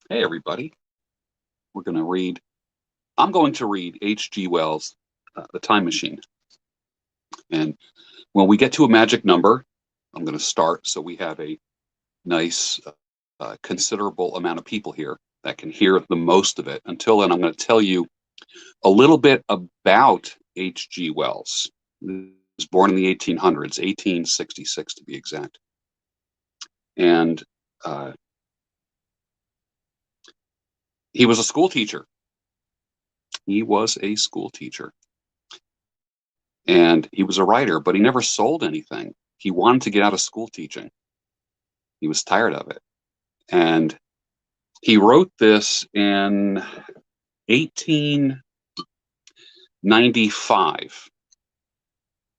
Hey, everybody. We're going to read, I'm going to read H.G. Wells' The Time Machine. And when we get to a magic number, I'm going to start so we have a nice, considerable amount of people here that can hear the most of it. Until then, I'm going to tell you a little bit about H.G. Wells. He was born in the 1800s, 1866 to be exact. And he was a school teacher. He was a school teacher. And he was a writer, but he never sold anything. He wanted to get out of school teaching. He was tired of it. And he wrote this in 1895.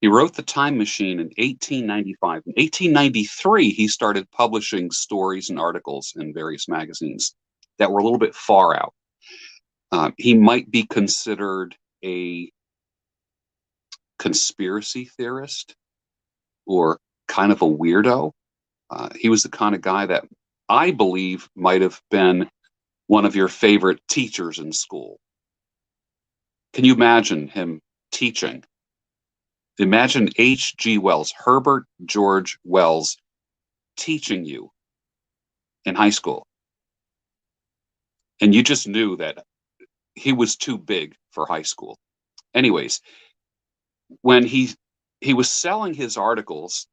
He wrote The Time Machine in 1895. In 1893, he started publishing stories and articles in various magazines that were a little bit far out. He might be considered a conspiracy theorist or kind of a weirdo. He was the kind of guy that I believe might have been one of your favorite teachers in school. Can you imagine him teaching? Imagine H.G. Wells, Herbert George Wells, teaching you in high school. And you just knew that he was too big for high school. Anyways, when he was selling his articles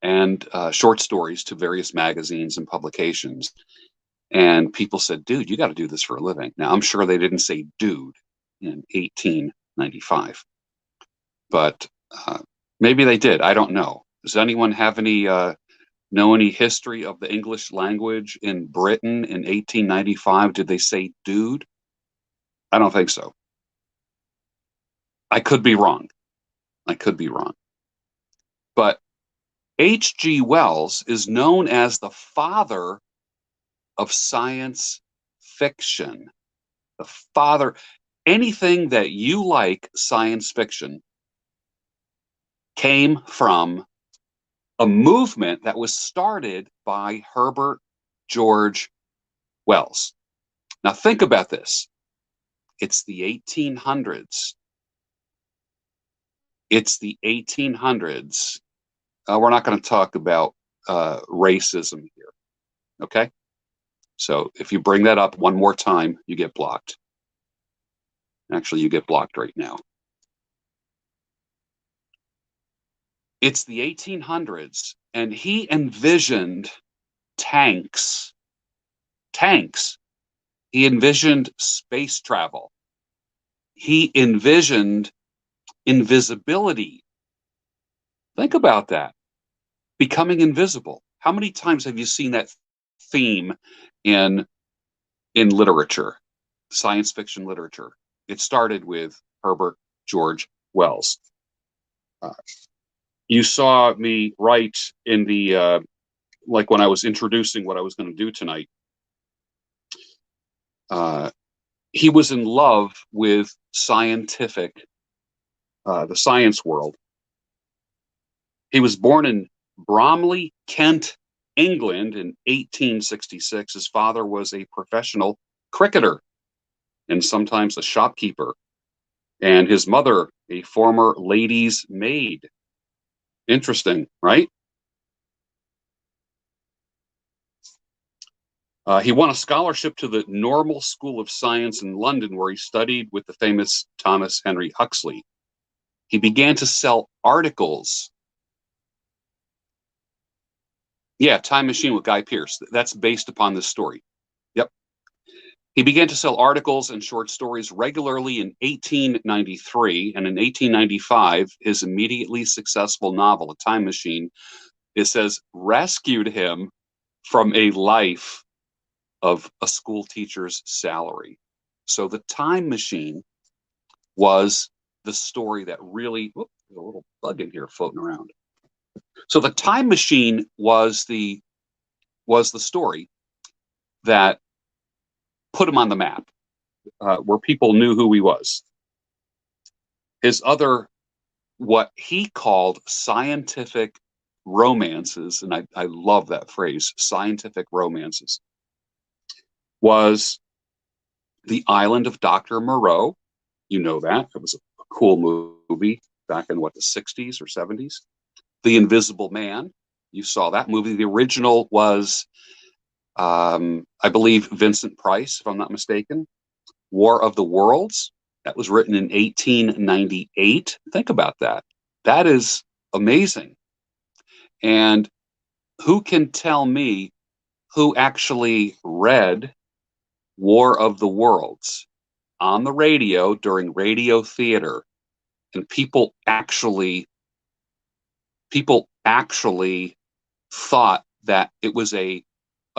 and short stories to various magazines and publications, and people said, dude, you got to do this for a living. Now, I'm sure they didn't say dude in 1895, but maybe they did. I don't know. Does anyone have any know any history of the English language in Britain in 1895? Did they say dude? I don't think so. I could be wrong. I could be wrong. But H.G. Wells is known as the father of science fiction. The father, anything that you like science fiction came from a movement that was started by Herbert George Wells. Now think about this. It's the 1800s. It's the 1800s. We're not going to talk about racism here. Okay? So if you bring that up one more time, you get blocked. Actually, you get blocked right now. It's the 1800s, and he envisioned tanks. Tanks. He envisioned space travel. He envisioned invisibility. Think about that. Becoming invisible. How many times have you seen that theme in literature, science fiction literature? It started with Herbert George Wells. You saw me write in the like when I was introducing what I was going to do tonight. He was in love with the science world. He was born in Bromley, Kent, England in 1866. His father was a professional cricketer and sometimes a shopkeeper, and his mother, a former lady's maid. Interesting, right? He won a scholarship to the Normal School of Science in London, where he studied with the famous Thomas Henry Huxley. He began to sell articles. Yeah, Time Machine with Guy Pearce. That's based upon this story. Yep. He began to sell articles and short stories regularly in 1893, and in 1895, his immediately successful novel, A Time Machine, it says, rescued him from a life of a school teacher's salary. So The Time Machine was the story that really, there's a little bug in here floating around. So The Time Machine was the story that put him on the map, where people knew who he was. His other, what he called scientific romances, and I love that phrase, scientific romances. was The Island of Dr. Moreau. You know that. It was a cool movie back in what, the 60s or 70s. The Invisible Man. You saw that movie. The original was, I believe, Vincent Price, if I'm not mistaken. War of the Worlds. That was written in 1898. Think about that. That is amazing. And who can tell me who actually read War of the Worlds on the radio during radio theater? And people actually thought that it was a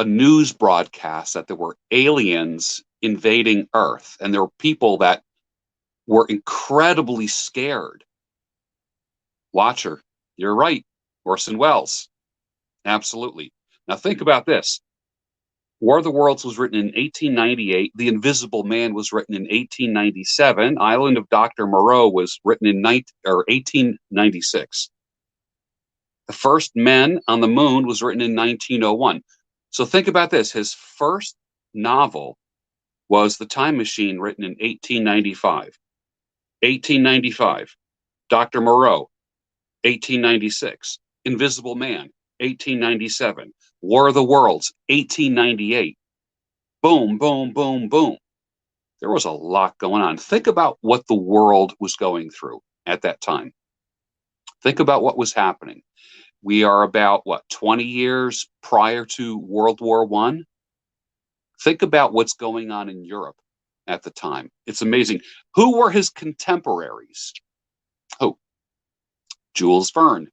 news broadcast, that there were aliens invading Earth, and there were people that were incredibly scared. Watcher, you're right. Orson Welles, absolutely. Now think about this. War of the Worlds was written in 1898. The Invisible Man was written in 1897. Island of Dr. Moreau was written in 1896. The First Men on the Moon was written in 1901. So think about this. His first novel was The Time Machine, written in 1895. 1895. Dr. Moreau, 1896. Invisible Man, 1897. War of the Worlds, 1898. Boom, boom, boom, boom. There was a lot going on. Think about what the world was going through at that time. Think about what was happening. We are about, what, 20 years prior to World War I? Think about what's going on in Europe at the time. It's amazing. Who were his contemporaries? Who? Jules Verne.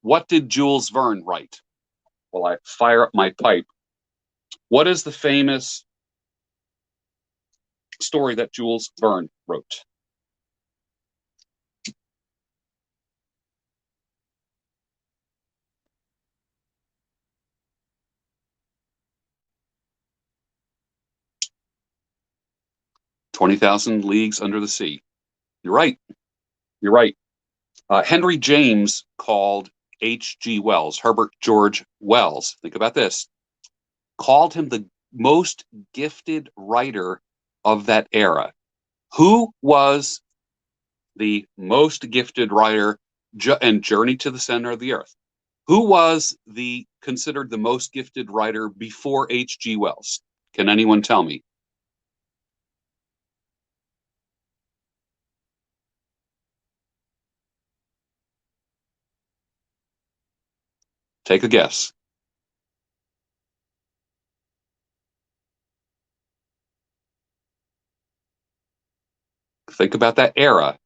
What did Jules Verne write? Well, I fire up my pipe. What is the famous story that Jules Verne wrote? "20,000 Leagues Under the Sea." You're right. You're right. Henry James called H.G. Wells, Herbert George Wells, think about this, called him the most gifted writer of that era. Who was the most gifted writer and Journey to the Center of the Earth? Who was considered the most gifted writer before H.G. Wells? Can anyone tell me? Take a guess. Think about that era,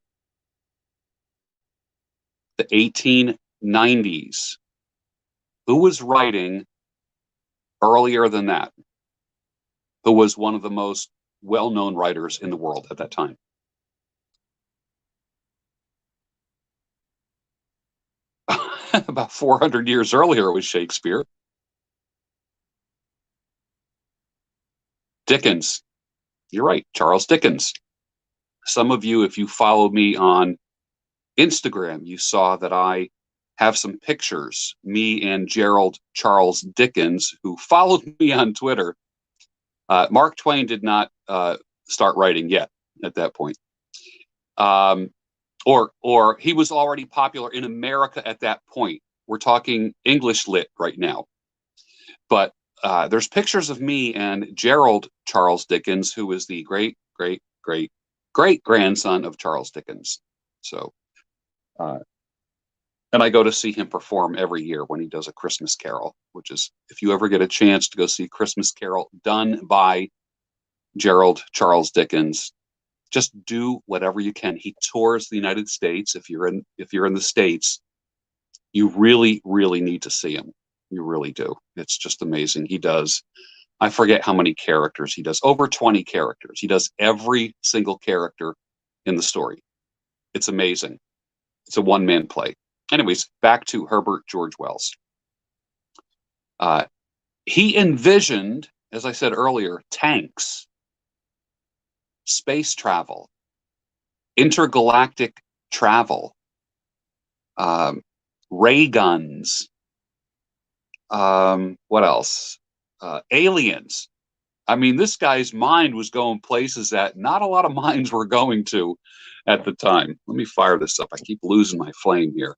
the 1890s. Who was writing earlier than that? Who was one of the most well-known writers in the world at that time? About 400 years earlier, it was Shakespeare. Dickens. You're right, Charles Dickens. Some of you, if you follow me on Instagram, you saw that I have some pictures, me and Gerald Charles Dickens, who followed me on Twitter. Mark Twain did not start writing yet at that point. Or he was already popular in America at that point. We're talking English lit right now. But there's pictures of me and Gerald Charles Dickens, who is the great, great, great, great grandson of Charles Dickens. So, and I go to see him perform every year when he does A Christmas Carol, which is, if you ever get a chance to go see Christmas Carol done by Gerald Charles Dickens, just do whatever you can. He tours the United States. If you're in the States, you really, really need to see him. You really do. It's just amazing. He does, I forget how many characters he does, over 20 characters. He does every single character in the story. It's amazing. It's a one-man play. Anyways, back to Herbert George Wells. He envisioned, as I said earlier, tanks, space travel, intergalactic travel, ray guns. What else? Aliens. I mean, this guy's mind was going places that not a lot of minds were going to at the time. Let me fire this up. I keep losing my flame here.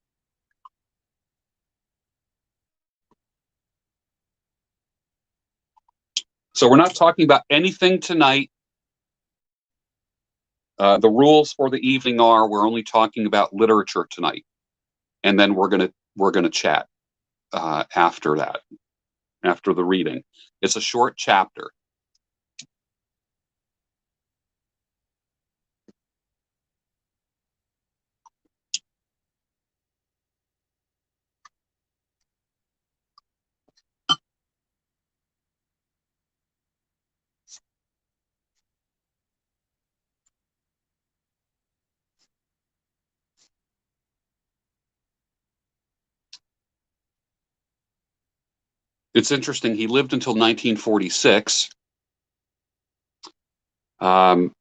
So we're not talking about anything tonight. The rules for the evening are we're only talking about literature tonight, and then we're gonna chat after that, after the reading. It's a short chapter. It's interesting. He lived until 1946. Um,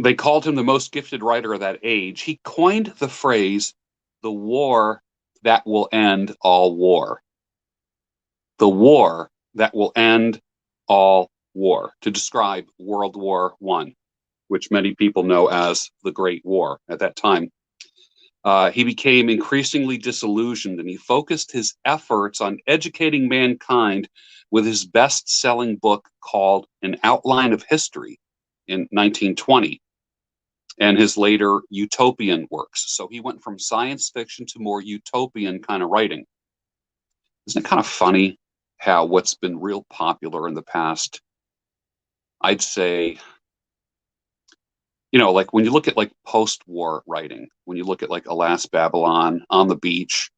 they called him the most gifted writer of that age. He coined the phrase, the war that will end all war. The war that will end all war, to describe World War I, which many people know as the Great War at that time. He became increasingly disillusioned and he focused his efforts on educating mankind with his best selling book called An Outline of History in 1920 and his later utopian works. So he went from science fiction to more utopian kind of writing. Isn't it kind of funny how what's been real popular in the past, I'd say, like when you look at like post-war writing, when you look at like Alas Babylon, On the Beach,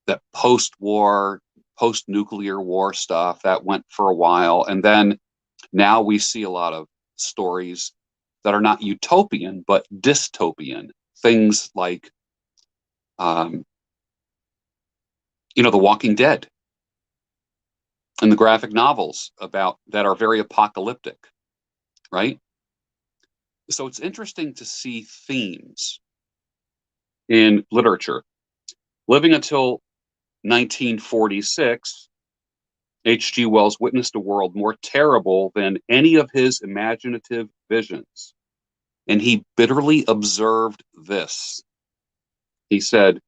that post-war, post-nuclear war stuff that went for a while, and then now we see a lot of stories that are not utopian but dystopian. Things like, The Walking Dead and the graphic novels about that are very apocalyptic, right? So it's interesting to see themes in literature. Living until 1946, H.G. Wells witnessed a world more terrible than any of his imaginative visions. And he bitterly observed this. He said,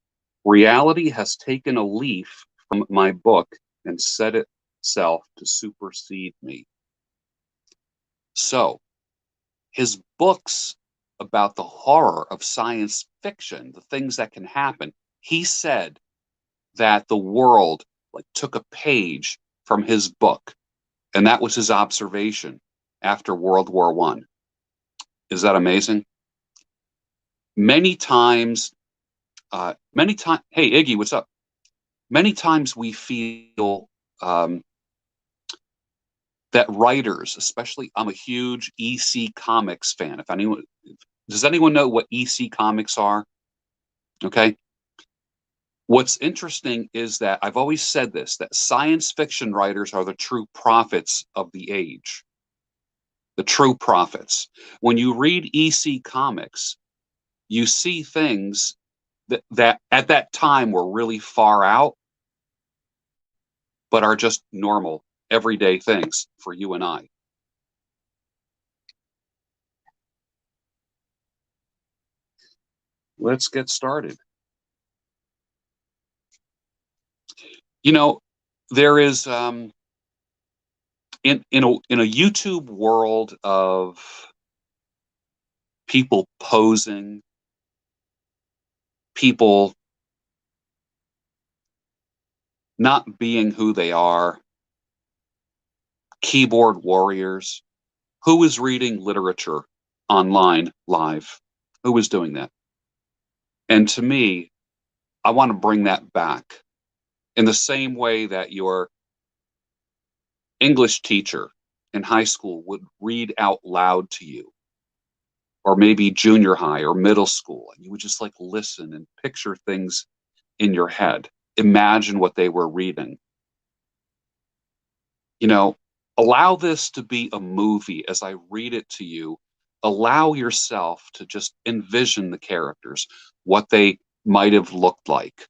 reality has taken a leaf from my book and set itself to supersede me. So, his books about the horror of science fiction, the things that can happen, he said that the world like took a page from his book, and that was his observation after World War One. Is that amazing? Many times, Hey Iggy, what's up? Many times we feel that writers, especially, I'm a huge EC Comics fan. If anyone does, anyone know what EC Comics are? Okay. What's interesting is that I've always said this, that science fiction writers are the true prophets of the age. The true prophets. When you read EC Comics, you see things that at that time were really far out, but are just normal, everyday things for you and I. Let's get started. You know, there is in a YouTube world of people posing, people not being who they are, keyboard warriors. Who is reading literature online live? Who is doing that? And to me, I want to bring that back in the same way that your English teacher in high school would read out loud to you, or maybe junior high or middle school, and you would just like listen and picture things in your head, imagine what they were reading. You know, allow this to be a movie as I read it to you. Allow yourself to just envision the characters, what they might have looked like,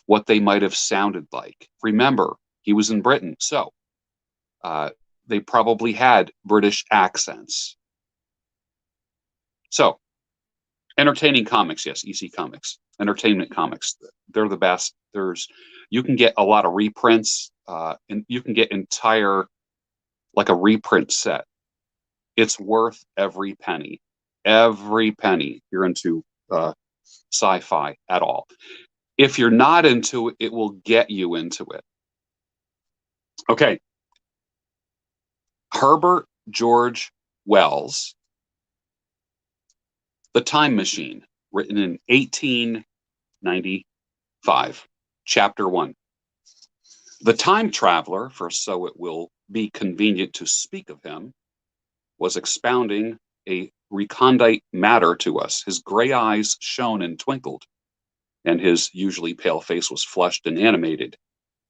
what they might have sounded like. Remember, He was in Britain, so they probably had British accents. So, entertaining comics, yes, EC Comics, entertainment comics, they're the best. You can get a lot of reprints, and you can get entire, like a reprint set. It's worth every penny. Every penny. You're into sci-fi at all. If you're not into it, it will get you into it. Okay. Herbert George Wells, The Time Machine, written in 1895, Chapter 1. The time traveler, for so it will be convenient to speak of him, was expounding a recondite matter to us. His gray eyes shone and twinkled, and his usually pale face was flushed and animated.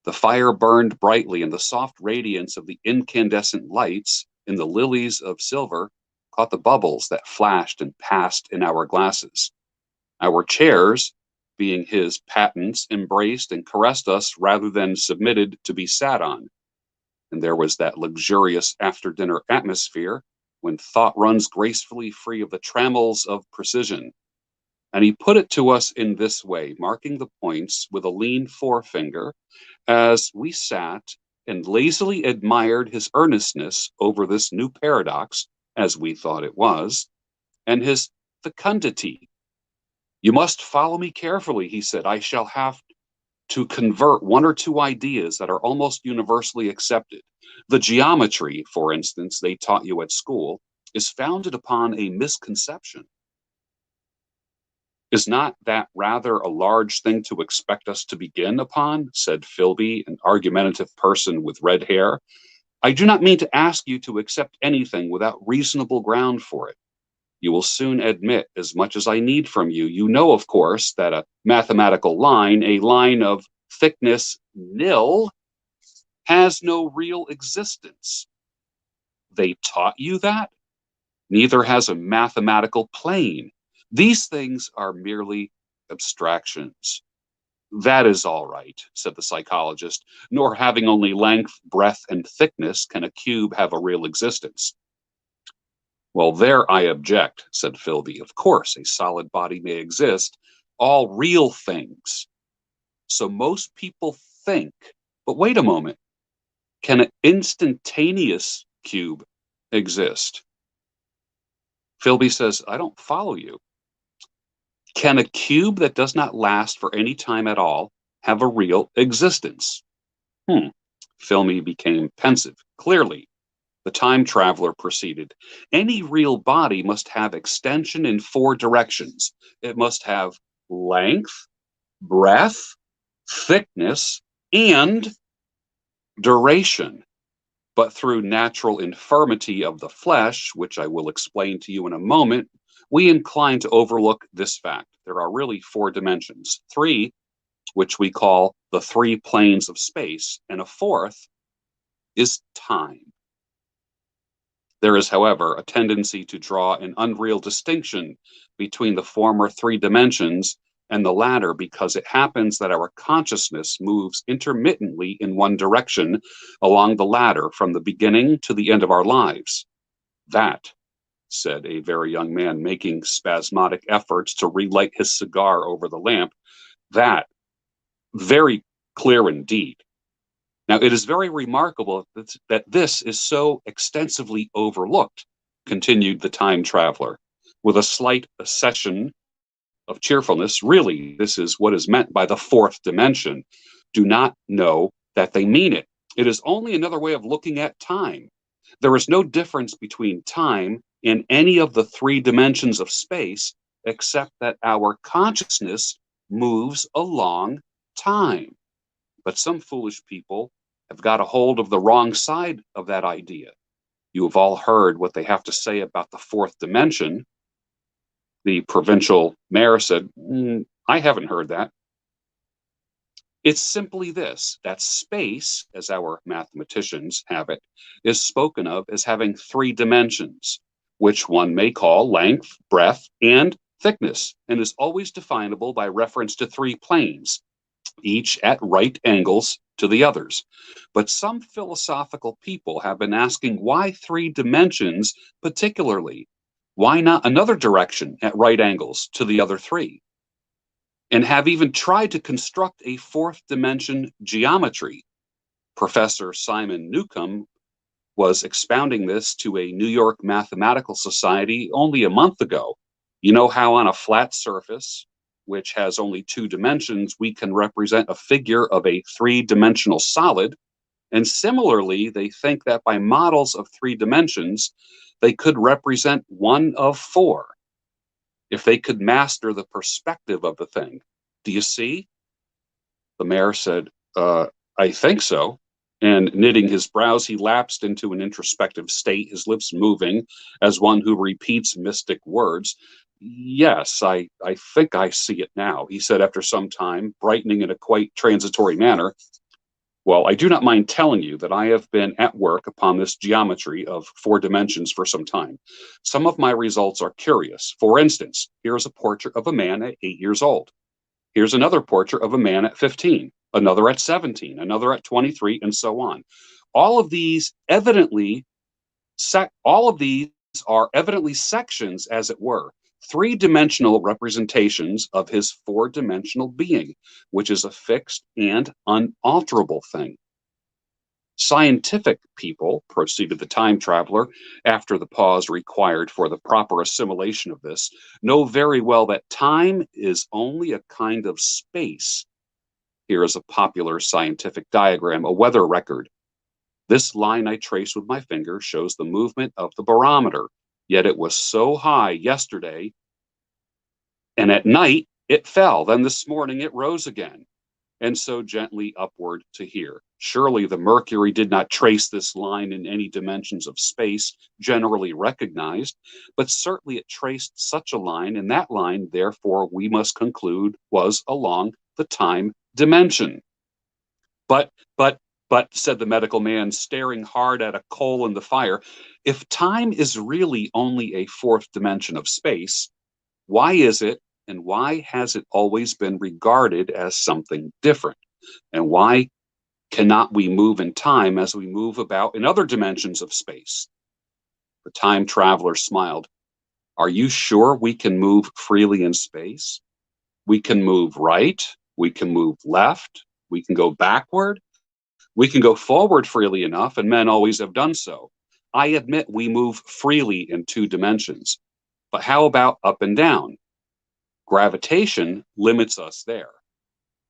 The fire burned brightly, and the soft radiance of the incandescent lights in the lilies of silver caught the bubbles that flashed and passed in our glasses. Our chairs, being his patents, embraced and caressed us rather than submitted to be sat on. And there was that luxurious after-dinner atmosphere when thought runs gracefully free of the trammels of precision. And he put it to us in this way, marking the points with a lean forefinger as we sat and lazily admired his earnestness over this new paradox, as we thought it was, and his fecundity. You must follow me carefully, he said. I shall have to convert one or two ideas that are almost universally accepted. The geometry, for instance, they taught you at school, is founded upon a misconception. Is not that rather a large thing to expect us to begin upon? Said Philby, an argumentative person with red hair. I do not mean to ask you to accept anything without reasonable ground for it. You will soon admit as much as I need from you. You know, of course, that a mathematical line, a line of thickness nil, has no real existence. They taught you that? Neither has a mathematical plane. These things are merely abstractions. That is all right, said the psychologist, nor having only length, breadth, and thickness can a cube have a real existence. Well, there I object, said Philby. Of course, a solid body may exist, all real things. So most people think, but wait a moment, can an instantaneous cube exist? Philby says, I don't follow you. Can a cube that does not last for any time at all have a real existence? Philby became pensive. Clearly, the time traveler proceeded. Any real body must have extension in four directions. It must have length, breadth, thickness, and duration. But through natural infirmity of the flesh, which I will explain to you in a moment, we incline to overlook this fact. There are really four dimensions, three, which we call the three planes of space, and a fourth is time. There is, however, a tendency to draw an unreal distinction between the former three dimensions and the latter because it happens that our consciousness moves intermittently in one direction along the ladder from the beginning to the end of our lives. That, said a very young man making spasmodic efforts to relight his cigar over the lamp, that, very clear indeed. Now, it is very remarkable that this is so extensively overlooked, continued the time traveler, with a slight accession of cheerfulness. Really, this is what is meant by the fourth dimension. Do not know that they mean it. It is only another way of looking at time. There is no difference between time and any of the three dimensions of space, except that our consciousness moves along time. But some foolish people have got a hold of the wrong side of that idea. You have all heard what they have to say about the fourth dimension. The provincial mayor said, I haven't heard that. It's simply this, that space, as our mathematicians have it, is spoken of as having three dimensions, which one may call length, breadth, and thickness, and is always definable by reference to three planes. each at right angles to the others. But some philosophical people have been asking why three dimensions particularly? Why not another direction at right angles to the other three? And have even tried to construct a fourth dimension geometry. Professor Simon Newcomb was expounding this to a New York Mathematical Society only a month ago. You know how on a flat surface, which has only two dimensions, we can represent a figure of a three-dimensional solid. And similarly, they think that by models of three dimensions, they could represent one of four if they could master the perspective of the thing. Do you see? The mayor said, I think so. And knitting his brows, he lapsed into an introspective state, his lips moving as one who repeats mystic words. Yes, I think I see it now, he said after some time, brightening in a quite transitory manner. Well, I do not mind telling you that I have been at work upon this geometry of four dimensions for some time. Some of my results are curious. For instance, here's a portrait of a man at 8 years old. Here's another portrait of a man at 15, another at 17, another at 23, and so on. All of these are evidently sections, as it were, three-dimensional representations of his four-dimensional being, which is a fixed and unalterable thing. Scientific people, proceeded the time traveler, after the pause required for the proper assimilation of this, know very well that time is only a kind of space. Here is a popular scientific diagram, a weather record. This line I trace with my finger shows the movement of the barometer, yet it was so high yesterday, and at night it fell. Then this morning it rose again, and so gently upward to here. Surely the mercury did not trace this line in any dimensions of space generally recognized, but certainly it traced such a line, and that line, therefore, we must conclude, was along the time dimension. But, said the medical man, staring hard at a coal in the fire, if time is really only a fourth dimension of space, why is it and why has it always been regarded as something different? And why cannot we move in time as we move about in other dimensions of space? The time traveler smiled. Are you sure we can move freely in space? We can move right, we can move left, we can go backward, we can go forward freely enough, and men always have done so. I admit we move freely in two dimensions, but how about up and down? Gravitation limits us there.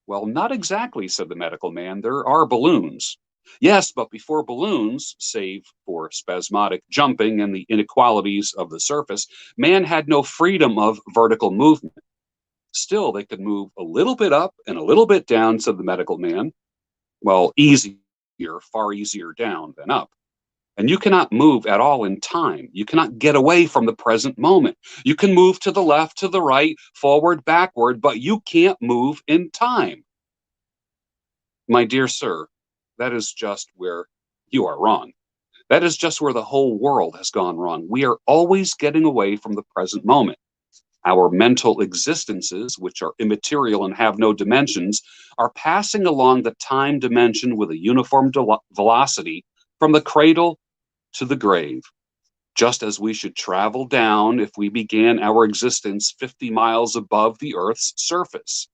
Well, not exactly, said the medical man. There are balloons. Yes, but before balloons, save for spasmodic jumping and the inequalities of the surface, man had no freedom of vertical movement. Still, they could move a little bit up and a little bit down, said the medical man. Well, easier, far easier down than up. And you cannot move at all in time. You cannot get away from the present moment. You can move to the left, to the right, forward, backward, but you can't move in time. My dear sir, that is just where you are wrong. That is just where the whole world has gone wrong. We are always getting away from the present moment. Our mental existences, which are immaterial and have no dimensions, are passing along the time dimension with a uniform velocity from the cradle to the grave, just as we should travel down if we began our existence 50 miles above the Earth's surface.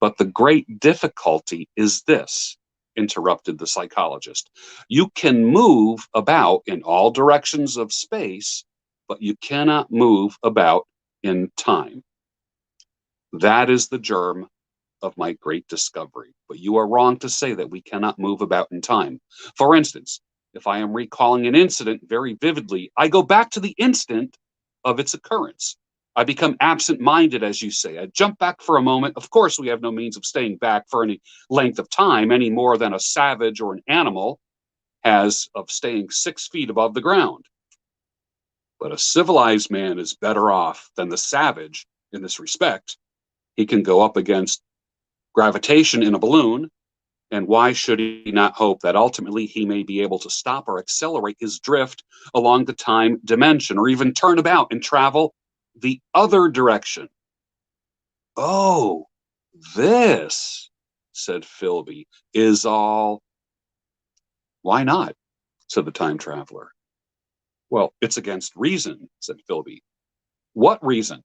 But the great difficulty is this, interrupted the psychologist. You can move about in all directions of space, but you cannot move about in time. That is the germ of my great discovery. But you are wrong to say that we cannot move about in time. For instance, if I am recalling an incident very vividly, I go back to the instant of its occurrence. I become absent-minded, as you say. I jump back for a moment. Of course, we have no means of staying back for any length of time, any more than a savage or an animal has of staying 6 feet above the ground. But a civilized man is better off than the savage in this respect. He can go up against gravitation in a balloon, and why should he not hope that ultimately he may be able to stop or accelerate his drift along the time dimension, or even turn about and travel the other direction? Oh, This, said Philby, is all. Why not? Said the time traveler. Well, it's against reason, said Philby. What reason?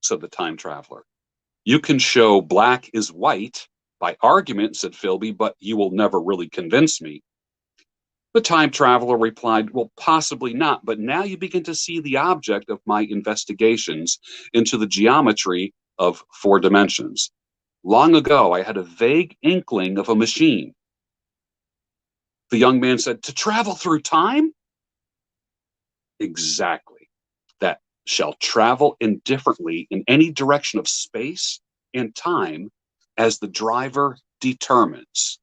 Said the time traveler. You can show black is white by argument, said Philby, but you will never really convince me. The time traveler replied, well, possibly not, but now you begin to see the object of my investigations into the geometry of 4 dimensions. Long ago, I had a vague inkling of a machine. The young man said, to travel through time? Exactly. That shall travel indifferently in any direction of space and time as the driver determines.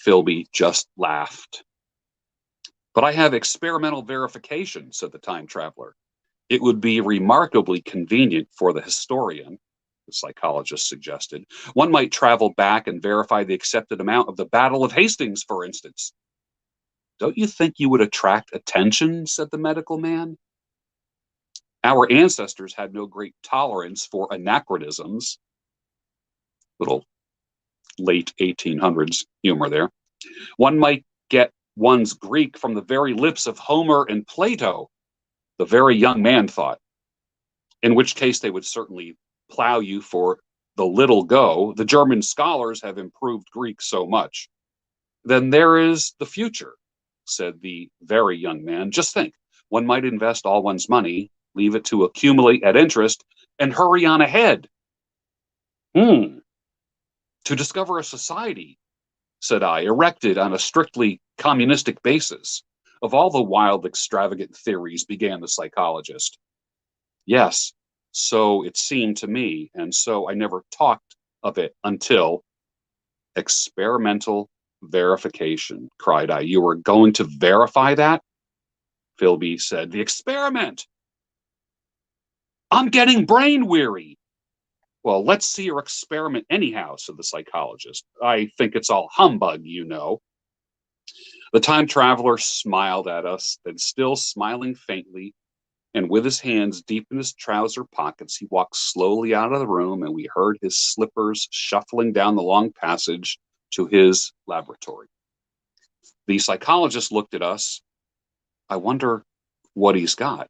Philby just laughed. But I have experimental verification, said the time traveler. It would be remarkably convenient for the historian, the psychologist suggested. One might travel back and verify the accepted amount of the Battle of Hastings, for instance. Don't you think you would attract attention, said the medical man? Our ancestors had no great tolerance for anachronisms. Little late 1800s humor there. One might get one's Greek from the very lips of Homer and Plato, the very young man thought, in which case they would certainly plow you for the little go. The German scholars have improved Greek so much. Then there is the future, said the very young man. Just think, one might invest all one's money, leave it to accumulate at interest, and hurry on ahead. To discover a society, said I, erected on a strictly communistic basis. Of all the wild, extravagant theories, began the psychologist. Yes, so it seemed to me, and so I never talked of it until. Experimental verification, cried I. You were going to verify that? Philby said. The experiment! I'm getting brain weary. Well, let's see your experiment anyhow, said the psychologist. I think it's all humbug, you know. The time traveler smiled at us, then still smiling faintly, and with his hands deep in his trouser pockets, he walked slowly out of the room, and we heard his slippers shuffling down the long passage to his laboratory. The psychologist looked at us. I wonder what he's got.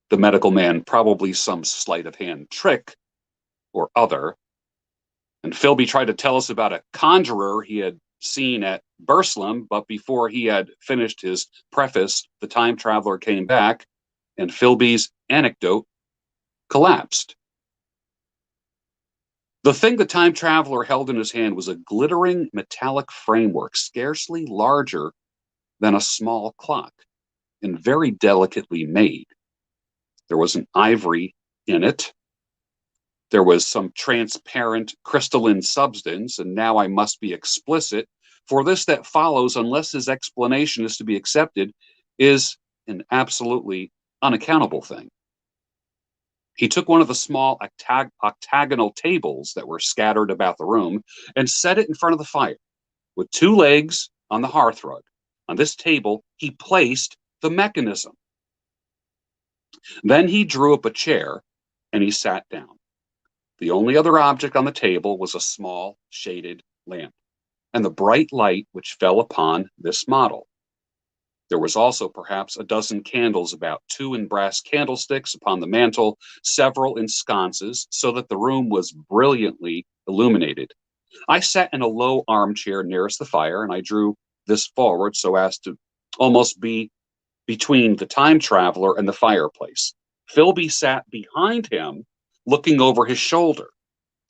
The medical man, probably some sleight of hand trick or other. And Philby tried to tell us about a conjurer he had seen at Burslem, but before he had finished his preface, the time traveler came back, and Philby's anecdote collapsed. The thing the time traveler held in his hand was a glittering metallic framework, scarcely larger than a small clock, and very delicately made. There was an ivory in it. There was some transparent crystalline substance, and now I must be explicit, for this that follows, unless his explanation is to be accepted, is an absolutely unaccountable thing. He took one of the small octagonal tables that were scattered about the room and set it in front of the fire, with 2 legs on the hearthrug. On this table, he placed the mechanism. Then he drew up a chair, and he sat down. The only other object on the table was a small shaded lamp, and the bright light which fell upon this model. There was also perhaps a dozen candles about, 2 in brass candlesticks upon the mantel, several in sconces, so that the room was brilliantly illuminated. I sat in a low armchair nearest the fire, and I drew this forward so as to almost be between the time traveler and the fireplace. Philby sat behind him, looking over his shoulder.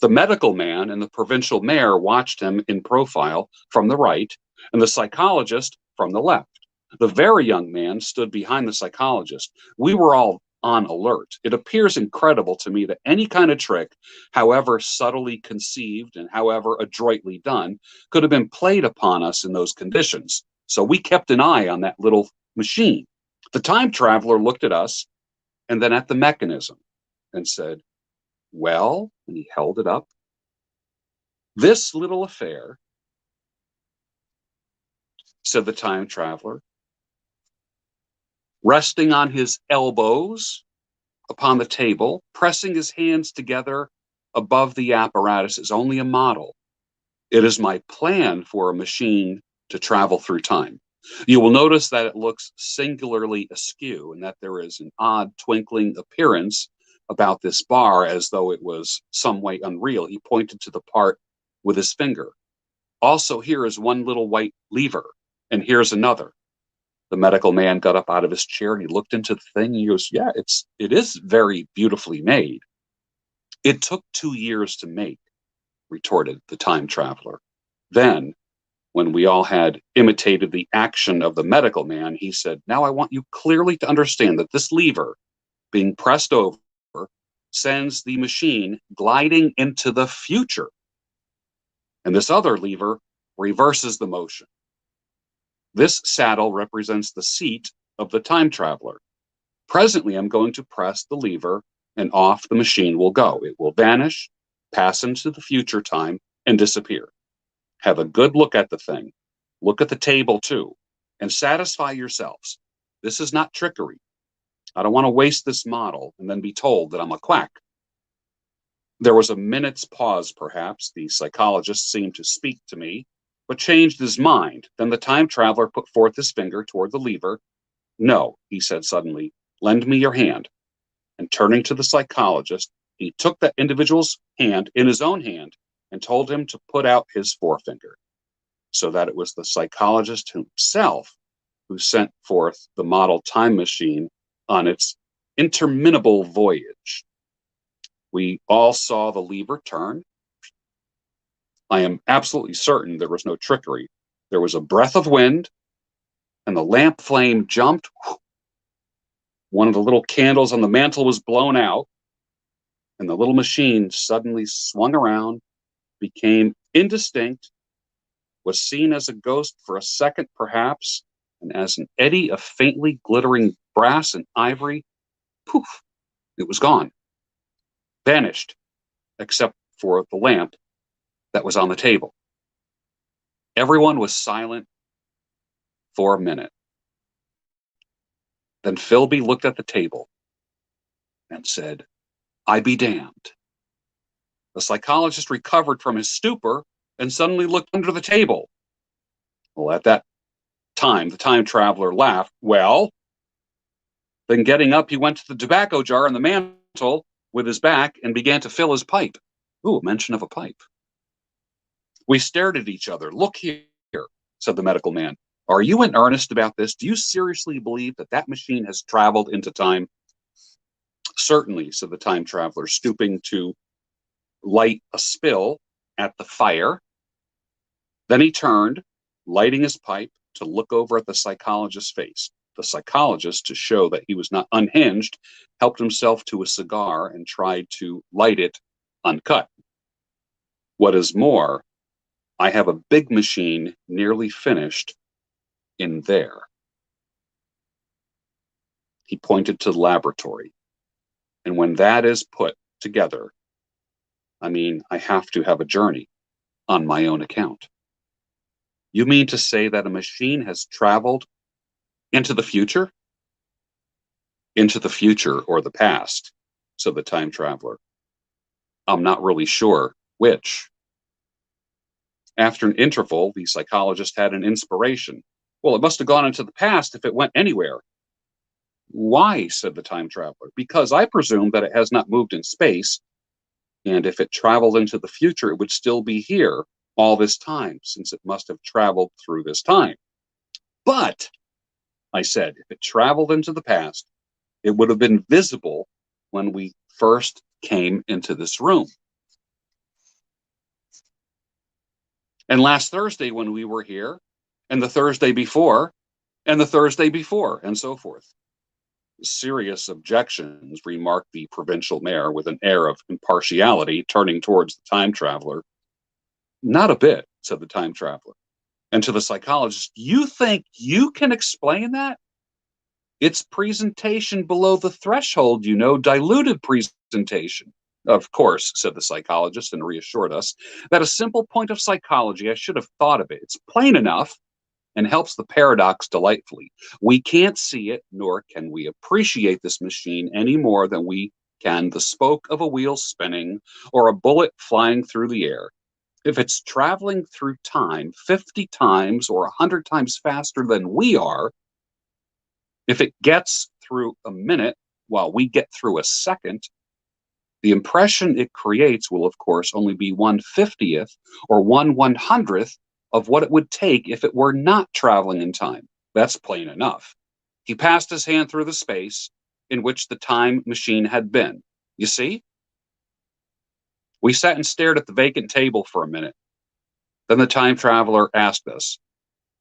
The medical man and the provincial mayor watched him in profile from the right, and the psychologist from the left. The very young man stood behind the psychologist. We were all on alert. It appears incredible to me that any kind of trick, however subtly conceived and however adroitly done, could have been played upon us in those conditions. So we kept an eye on that little machine. The time traveler looked at us and then at the mechanism and said, well, and he held it up. This little affair, said the time traveler, resting on his elbows upon the table, pressing his hands together above the apparatus is only a model. It is my plan for a machine to travel through time. You will notice that it looks singularly askew and that there is an odd twinkling appearance about this bar as though it was some way unreal. He pointed to the part with his finger. Also, here is one little white lever, and here's another. The medical man got up out of his chair and he looked into the thing. And he goes, "Yeah, it is very beautifully made." "It took 2 years to make," retorted the time traveler. Then, when we all had imitated the action of the medical man, he said, "Now I want you clearly to understand that this lever being pressed over sends the machine gliding into the future. And this other lever reverses the motion. This saddle represents the seat of the time traveler. Presently, I'm going to press the lever and off the machine will go. It will vanish, pass into the future time, and disappear. Have a good look at the thing. Look at the table too, and satisfy yourselves. This is not trickery. I don't want to waste this model and then be told that I'm a quack." There was a minute's pause, perhaps. The psychologist seemed to speak to me, but changed his mind. Then the time traveler put forth his finger toward the lever. "No," he said suddenly, "lend me your hand." And turning to the psychologist, he took that individual's hand in his own hand and told him to put out his forefinger, so that it was the psychologist himself who sent forth the model time machine on its interminable voyage. We all saw the lever turn. I am absolutely certain there was no trickery. There was a breath of wind, and the lamp flame jumped. One of the little candles on the mantle was blown out, and the little machine suddenly swung around, became indistinct, was seen as a ghost for a second perhaps, and as an eddy of faintly glittering brass and ivory, poof, it was gone. Vanished, except for the lamp that was on the table. Everyone was silent for a minute. Then Philby looked at the table and said, "I be damned." The psychologist recovered from his stupor and suddenly looked under the table. Well, at that time, the time traveler laughed. "Well?" Then getting up, he went to the tobacco jar on the mantel with his back and began to fill his pipe. Ooh, a mention of a pipe. We stared at each other. "Look here," said the medical man. "Are you in earnest about this? Do you seriously believe that that machine has traveled into time?" "Certainly," said the time traveler, stooping to light a spill at the fire. Then he turned, lighting his pipe, to look over at the psychologist's face. The psychologist, to show that he was not unhinged, helped himself to a cigar and tried to light it uncut. "What is more, I have a big machine nearly finished in there." He pointed to the laboratory. "And when that is put together, I have to have a journey on my own account." "You mean to say that a machine has traveled into the future?" "Into the future or the past," said the time traveler. "I'm not really sure which." After an interval, the psychologist had an inspiration. "Well, it must have gone into the past if it went anywhere." "Why?" said the time traveler. "Because I presume that it has not moved in space, and if it traveled into the future, it would still be here all this time, since it must have traveled through this time." "But," I said, "if it traveled into the past, it would have been visible when we first came into this room. And last Thursday when we were here, and the Thursday before, and the Thursday before, and so forth." "Serious objections," remarked the provincial mayor with an air of impartiality, turning towards the time traveler. "Not a bit," said the time traveler. And to the psychologist, "You think you can explain that? It's presentation below the threshold, diluted presentation." "Of course," said the psychologist, and reassured us that a simple point of psychology, I should have thought of it. It's plain enough and helps the paradox delightfully. We can't see it, nor can we appreciate this machine any more than we can the spoke of a wheel spinning or a bullet flying through the air, if it's traveling through time 50 times or 100 times faster than we are, if it gets through a minute while we get through a second, the impression it creates will, of course, only be 1/50th or 1/100th of what it would take if it were not traveling in time. That's plain enough. He passed his hand through the space in which the time machine had been. You see? We sat and stared at the vacant table for a minute. Then the time traveler asked us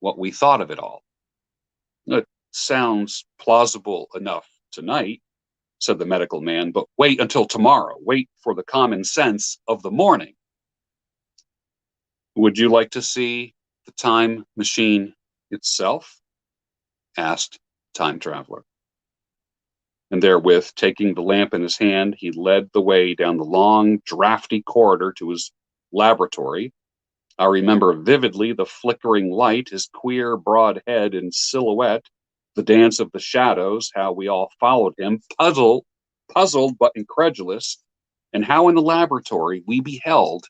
what we thought of it all. It sounds plausible enough tonight, said the medical man, but wait until tomorrow. Wait for the common sense of the morning. Would you like to see the time machine itself? Asked time traveler. And therewith, taking the lamp in his hand, he led the way down the long, drafty corridor to his laboratory. I remember vividly the flickering light, his queer, broad head in silhouette, the dance of the shadows, how we all followed him, puzzled but incredulous, and how in the laboratory we beheld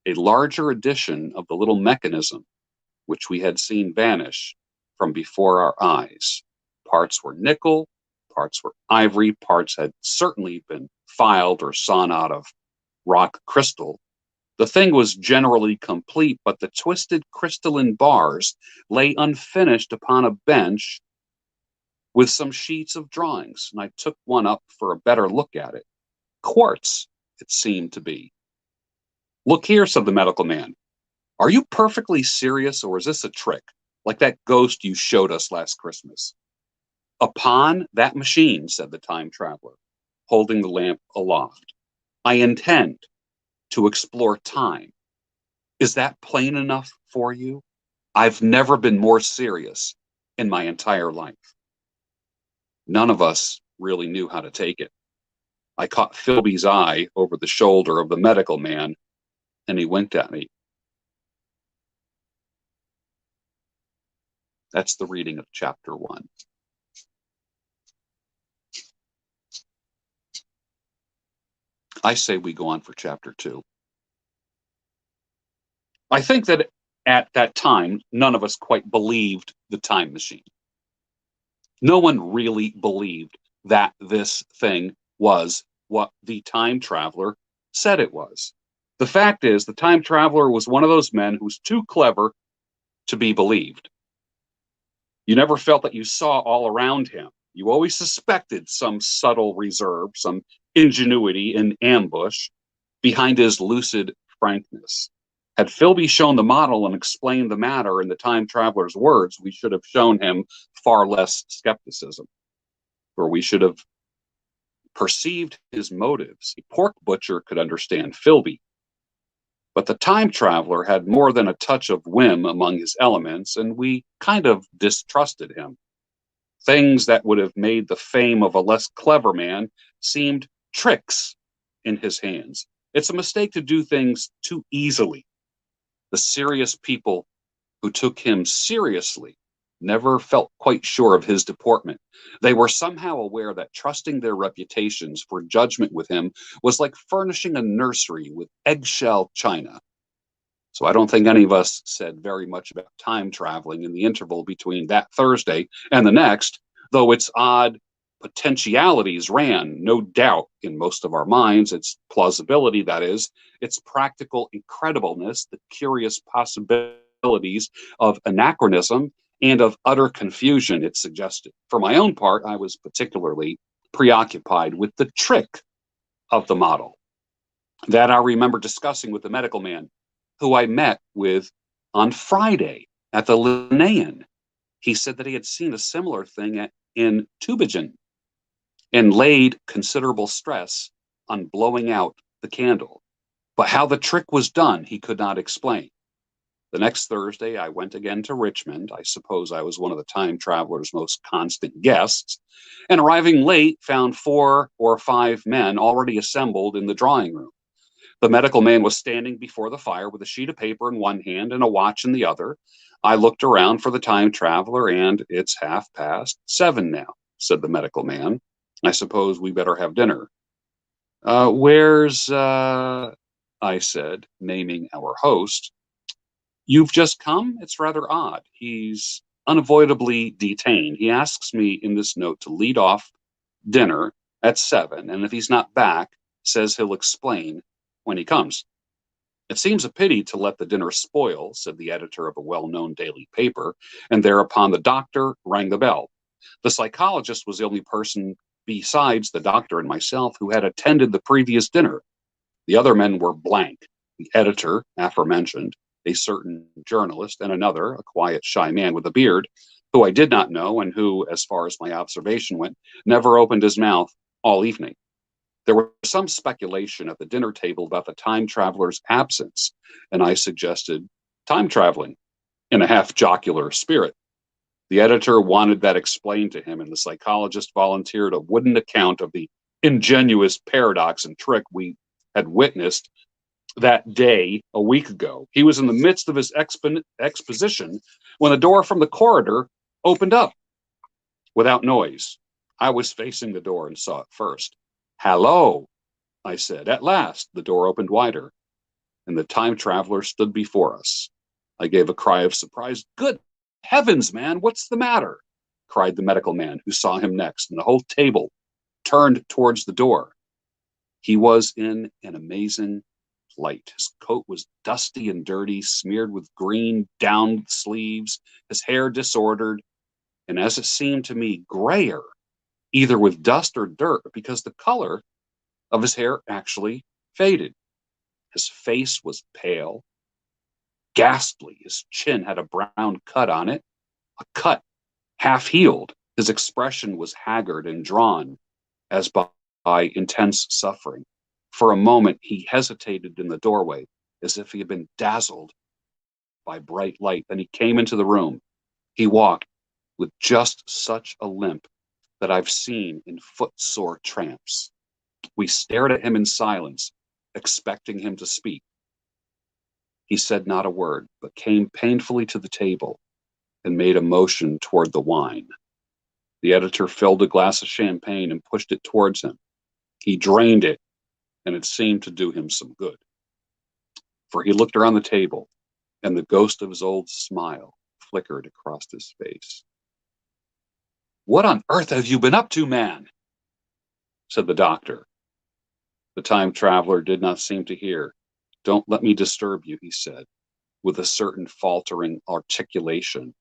a larger edition of the little mechanism which we had seen vanish from before our eyes. Parts were nickel, parts were ivory, parts had certainly been filed or sawn out of rock crystal. The thing was generally complete, but the twisted crystalline bars lay unfinished upon a bench with some sheets of drawings, and I took one up for a better look at it. Quartz, it seemed to be. Look here, said the medical man. Are you perfectly serious, or is this a trick, like that ghost you showed us last Christmas? Upon that machine, said the time traveler, holding the lamp aloft, I intend to explore time. Is that plain enough for you? I've never been more serious in my entire life. None of us really knew how to take it. I caught Philby's eye over the shoulder of the medical man, and he winked at me. That's the reading of chapter 1. I say we go on for chapter 2. I think that at that time, none of us quite believed the time machine. No one really believed that this thing was what the time traveler said it was. The fact is, the time traveler was one of those men who's too clever to be believed. You never felt that you saw all around him. You always suspected some subtle reserve, some ingenuity in ambush behind his lucid frankness. Had Philby shown the model and explained the matter in the time traveler's words, we should have shown him far less skepticism, or we should have perceived his motives. A pork butcher could understand Philby, but the time traveler had more than a touch of whim among his elements, and we kind of distrusted him. Things that would have made the fame of a less clever man seemed tricks in his hands. It's a mistake to do things too easily. The serious people who took him seriously never felt quite sure of his deportment. They were somehow aware that trusting their reputations for judgment with him was like furnishing a nursery with eggshell china. So I don't think any of us said very much about time traveling in the interval between that Thursday and the next, though its odd potentialities ran, no doubt, in most of our minds, its plausibility, that is, its practical incredibleness, the curious possibilities of anachronism and of utter confusion it suggested. For my own part, I was particularly preoccupied with the trick of the model that I remember discussing with the medical man who I met with on Friday at the Linnaean. He said that he had seen a similar thing in Tübingen and laid considerable stress on blowing out the candle. But how the trick was done, he could not explain. The next Thursday, I went again to Richmond. I suppose I was one of the time traveler's most constant guests, and arriving late, found 4 or 5 men already assembled in the drawing room. The medical man was standing before the fire with a sheet of paper in one hand and a watch in the other. I looked around for the time traveler, and it's 7:30 now, said the medical man. I suppose we better have dinner. Where's, I said, naming our host. You've just come? It's rather odd. He's unavoidably detained. He asks me in this note to lead off dinner at 7, and if he's not back, says he'll explain when he comes. It seems a pity to let the dinner spoil, said the editor of a well-known daily paper, and thereupon the doctor rang the bell. The psychologist was the only person besides the doctor and myself who had attended the previous dinner. The other men were blank. The editor, aforementioned, a certain journalist, and another, a quiet, shy man with a beard, who I did not know and who, as far as my observation went, never opened his mouth all evening. There was some speculation at the dinner table about the time traveler's absence, and I suggested time traveling in a half jocular spirit. The editor wanted that explained to him, and the psychologist volunteered a wooden account of the ingenious paradox and trick we had witnessed that day a week ago. He was in the midst of his exposition when the door from the corridor opened up without noise. I was facing the door and saw it first. Hello, I said. At last, the door opened wider, and the time traveler stood before us. I gave a cry of surprise. Good heavens, man, what's the matter? Cried the medical man, who saw him next, and the whole table turned towards the door. He was in an amazing plight. His coat was dusty and dirty, smeared with green down sleeves, his hair disordered, and as it seemed to me, grayer, either with dust or dirt, because the color of his hair actually faded. His face was pale, ghastly. His chin had a brown cut on it, a cut half healed. His expression was haggard and drawn as by intense suffering. For a moment, he hesitated in the doorway as if he had been dazzled by bright light. Then he came into the room. He walked with just such a limp that I've seen in footsore tramps. We stared at him in silence, expecting him to speak. He said not a word, but came painfully to the table and made a motion toward the wine. The editor filled a glass of champagne and pushed it towards him. He drained it, and it seemed to do him some good. For he looked around the table, and the ghost of his old smile flickered across his face. What on earth have you been up to, man? Said the doctor. The time traveler did not seem to hear. Don't let me disturb you, he said, with a certain faltering articulation.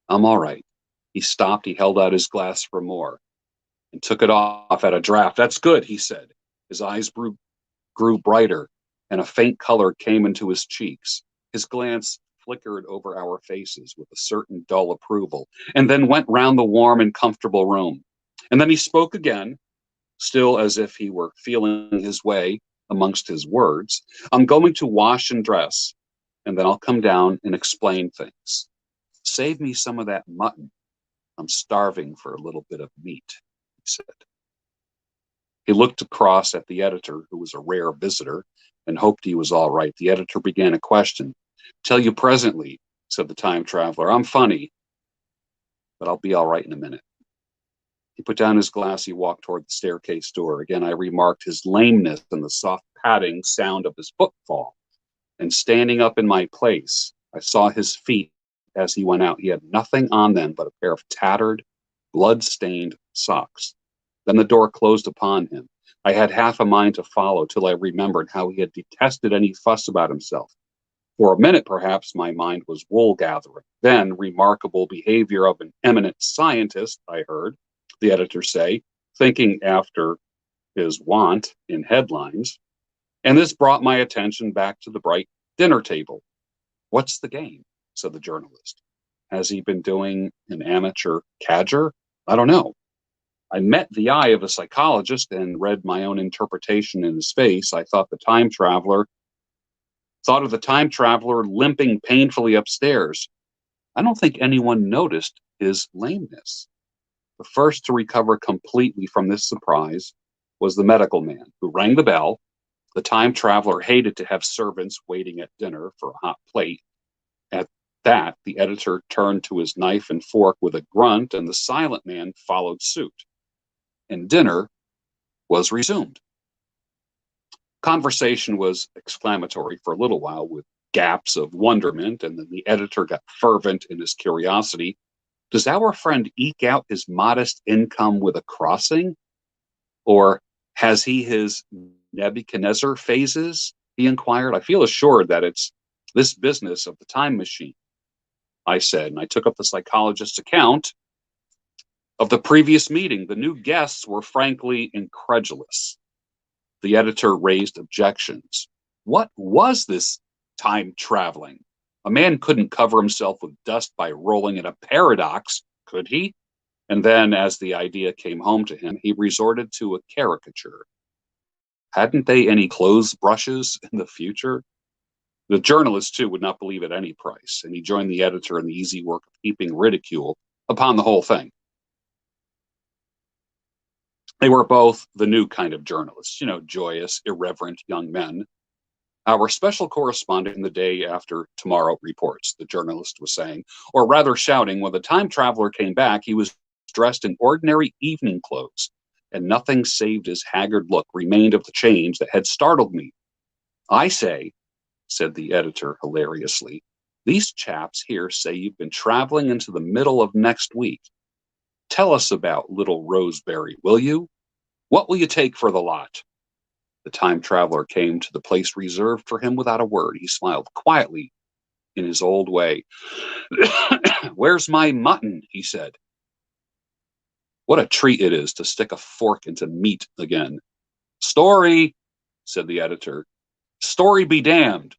I'm all right. He stopped. He held out his glass for more and took it off at a draught. That's good, he said. His eyes grew brighter, and a faint color came into his cheeks. His glance flickered over our faces with a certain dull approval, and then went round the warm and comfortable room. And then he spoke again, still as if he were feeling his way amongst his words. I'm going to wash and dress, and then I'll come down and explain things. Save me some of that mutton. I'm starving for a little bit of meat, he said. He looked across at the editor, who was a rare visitor, and hoped he was all right. The editor began a question. Tell you presently, said the time traveler. I'm funny, but I'll be all right in a minute. He put down his glass. He walked toward the staircase door. Again, I remarked his lameness and the soft padding sound of his footfall. And standing up in my place, I saw his feet as he went out. He had nothing on them but a pair of tattered, blood-stained socks. Then the door closed upon him. I had half a mind to follow till I remembered how he had detested any fuss about himself. For a minute, perhaps, my mind was wool-gathering. Then, remarkable behavior of an eminent scientist, I heard the editor say, thinking after his wont in headlines. And this brought my attention back to the bright dinner table. What's the game? Said the journalist. Has he been doing an amateur cadger? I don't know. I met the eye of a psychologist and read my own interpretation in his face. I thought of the time traveler limping painfully upstairs. I don't think anyone noticed his lameness. The first to recover completely from this surprise was the medical man, who rang the bell. The time traveler hated to have servants waiting at dinner for a hot plate. At that, the editor turned to his knife and fork with a grunt, and the silent man followed suit. and dinner was resumed. Conversation was exclamatory for a little while, with gaps of wonderment, and then the editor got fervent in his curiosity. Does our friend eke out his modest income with a crossing? Or has he his Nebuchadnezzar phases? He inquired. I feel assured that it's this business of the time machine, I said, and I took up the psychologist's account of the previous meeting. The new guests were frankly incredulous. The editor raised objections. What was this time traveling? A man couldn't cover himself with dust by rolling in a paradox, could he? And then, as the idea came home to him, he resorted to a caricature. Hadn't they any clothes brushes in the future? The journalist, too, would not believe at any price, and he joined the editor in the easy work of heaping ridicule upon the whole thing. They were both the new kind of journalists, joyous, irreverent young men. Our special correspondent in the day after tomorrow reports, the journalist was saying, or rather shouting. When the time traveler came back, he was dressed in ordinary evening clothes, and nothing save his haggard look remained of the change that had startled me. I say, said the editor hilariously, these chaps here say you've been traveling into the middle of next week. Tell us about little Roseberry, will you? What will you take for the lot? The time traveler came to the place reserved for him without a word. He smiled quietly in his old way. Where's my mutton? He said. What a treat it is to stick a fork into meat again. Story, said the editor. Story be damned,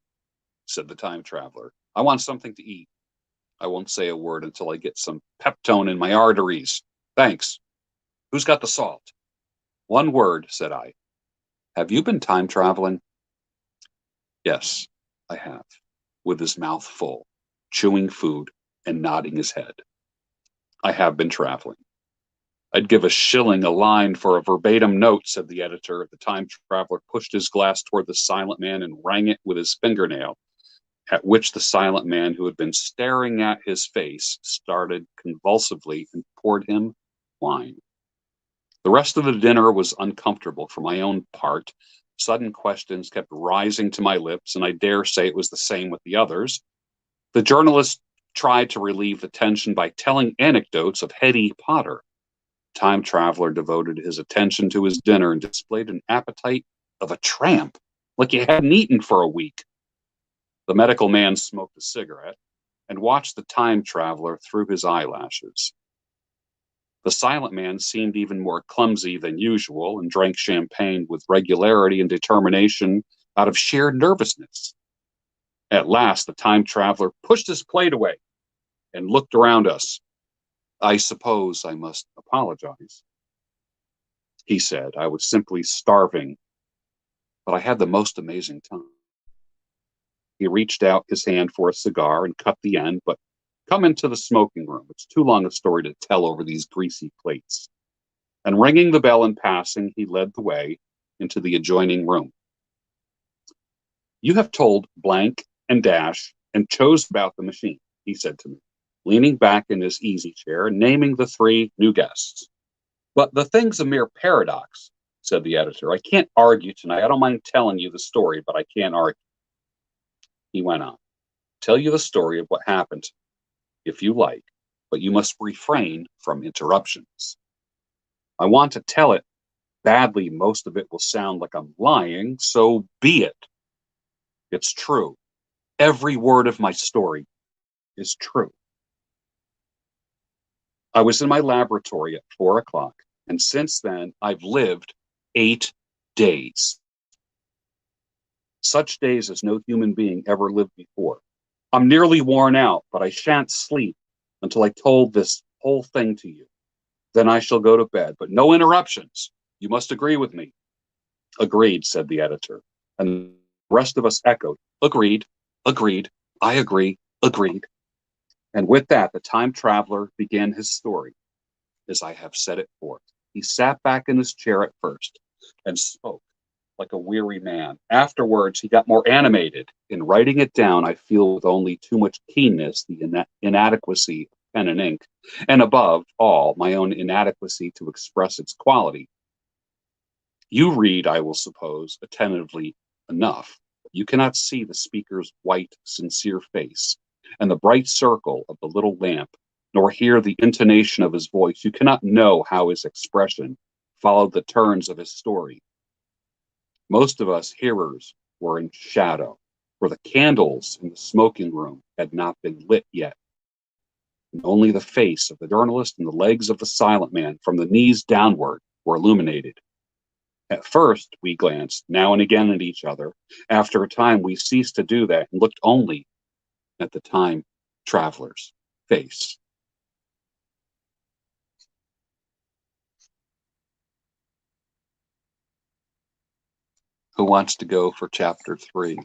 said the time traveler. I want something to eat. I won't say a word until I get some peptone in my arteries. Thanks. Who's got the salt? One word, said I. Have you been time traveling? Yes, I have, with his mouth full, chewing food and nodding his head. I have been traveling. I'd give a shilling a line for a verbatim note, said the editor. The time traveler pushed his glass toward the silent man and rang it with his fingernail, at which the silent man, who had been staring at his face, started convulsively and poured him wine. The rest of the dinner was uncomfortable for my own part. Sudden questions kept rising to my lips, and I dare say it was the same with the others. The journalist tried to relieve the tension by telling anecdotes of Hetty Potter. Time traveler devoted his attention to his dinner and displayed an appetite of a tramp, like he hadn't eaten for a week. The medical man smoked a cigarette and watched the time traveler through his eyelashes. The silent man seemed even more clumsy than usual and drank champagne with regularity and determination out of sheer nervousness. At last, the time traveler pushed his plate away and looked around us. I suppose I must apologize, he said. I was simply starving, but I had the most amazing time. He reached out his hand for a cigar and cut the end, but come into the smoking room. It's too long a story to tell over these greasy plates. And ringing the bell in passing, he led the way into the adjoining room. You have told blank and dash and chose about the machine, he said to me, leaning back in his easy chair and naming the three new guests. But the thing's a mere paradox, said the editor. I can't argue tonight. I don't mind telling you the story, but I can't argue. He went on. Tell you the story of what happened, if you like, but you must refrain from interruptions. I want to tell it badly. Most of it will sound like I'm lying, so be it. It's true. Every word of my story is true. I was in my laboratory at 4 o'clock, and since then I've lived 8 days. Such days as no human being ever lived before. I'm nearly worn out, but I shan't sleep until I told this whole thing to you. Then I shall go to bed, but no interruptions. You must agree with me. Agreed, said the editor. And the rest of us echoed, agreed, agreed, I agree, agreed. And with that, the time traveler began his story, as I have set it forth. He sat back in his chair at first and spoke like a weary man. Afterwards, he got more animated. In writing it down, I feel with only too much keenness the inadequacy of pen and ink, and above all, my own inadequacy to express its quality. You read, I will suppose, attentively enough. You cannot see the speaker's white, sincere face and the bright circle of the little lamp, nor hear the intonation of his voice. You cannot know how his expression followed the turns of his story. Most of us hearers were in shadow, for the candles in the smoking room had not been lit yet. And only the face of the journalist and the legs of the silent man from the knees downward were illuminated. At first, we glanced now and again at each other. After a time, we ceased to do that and looked only at the time traveler's face. Who wants to go for chapter 3?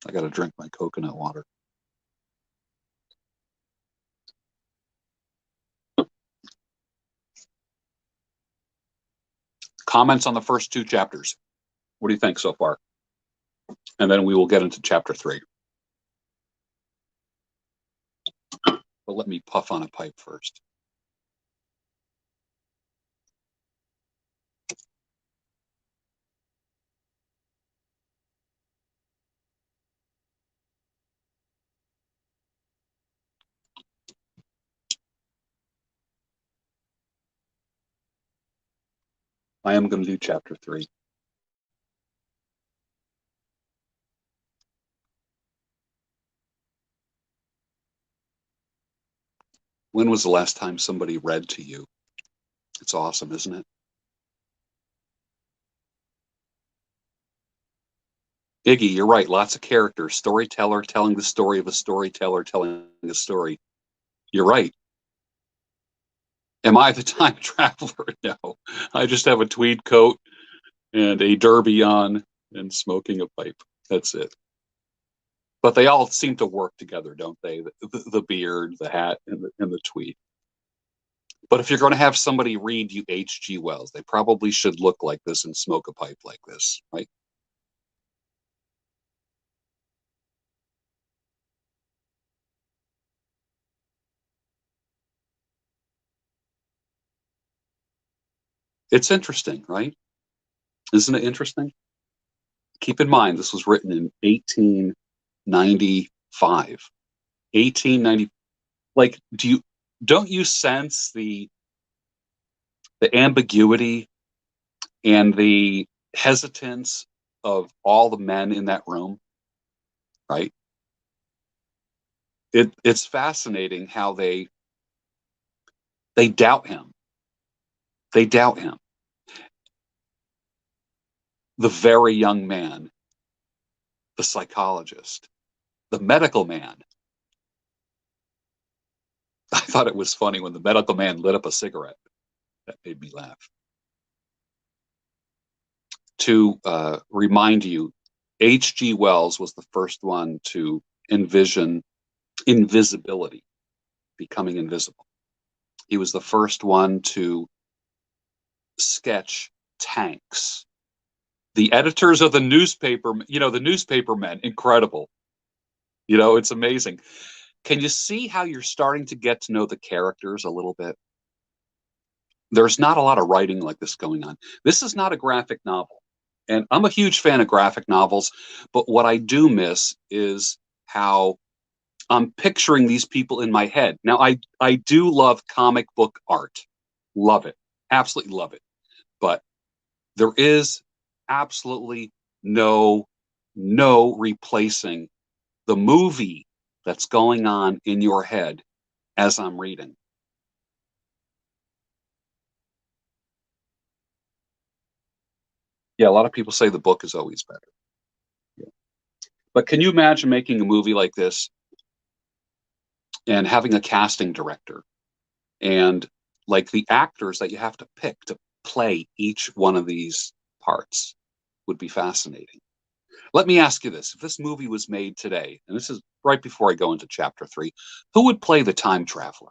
I got to drink my coconut water. Comments on the first 2 chapters. What do you think so far? And then we will get into chapter 3. But let me puff on a pipe first. I am going to do chapter 3. When was the last time somebody read to you? It's awesome, isn't it? Iggy, you're right. Lots of characters. Storyteller telling the story of a storyteller telling a story. You're right. Am I the time traveler? No. I just have a tweed coat and a derby on and smoking a pipe. That's it. But they all seem to work together, don't they? The beard, the hat, and the tweed. But if you're going to have somebody read you H.G. Wells, they probably should look like this and smoke a pipe like this, right? It's interesting, right? Isn't it interesting? Keep in mind, this was written in 1895. 1890. Like, don't you sense the ambiguity and the hesitance of all the men in that room, right? It's fascinating how they doubt him. They doubt him. The very young man, the psychologist, the medical man. I thought it was funny when the medical man lit up a cigarette. That made me laugh. To remind you, H.G. Wells was the first one to envision invisibility, becoming invisible. He was the first one to sketch tanks. The editors of the newspaper, the newspaper men, incredible. It's amazing. Can you see how you're starting to get to know the characters a little bit? There's not a lot of writing like this going on. This is not a graphic novel. And I'm a huge fan of graphic novels, but what I do miss is how I'm picturing these people in my head. Now, I do love comic book art. Love it. Absolutely love it. But there is absolutely no replacing the movie that's going on in your head as I'm reading. Yeah, a lot of people say the book is always better. Yeah. But can you imagine making a movie like this and having a casting director and like the actors that you have to pick to play each one of these parts would be fascinating. Let me ask you this. If this movie was made today, and this is right before I go into chapter 3, who would play the time traveler?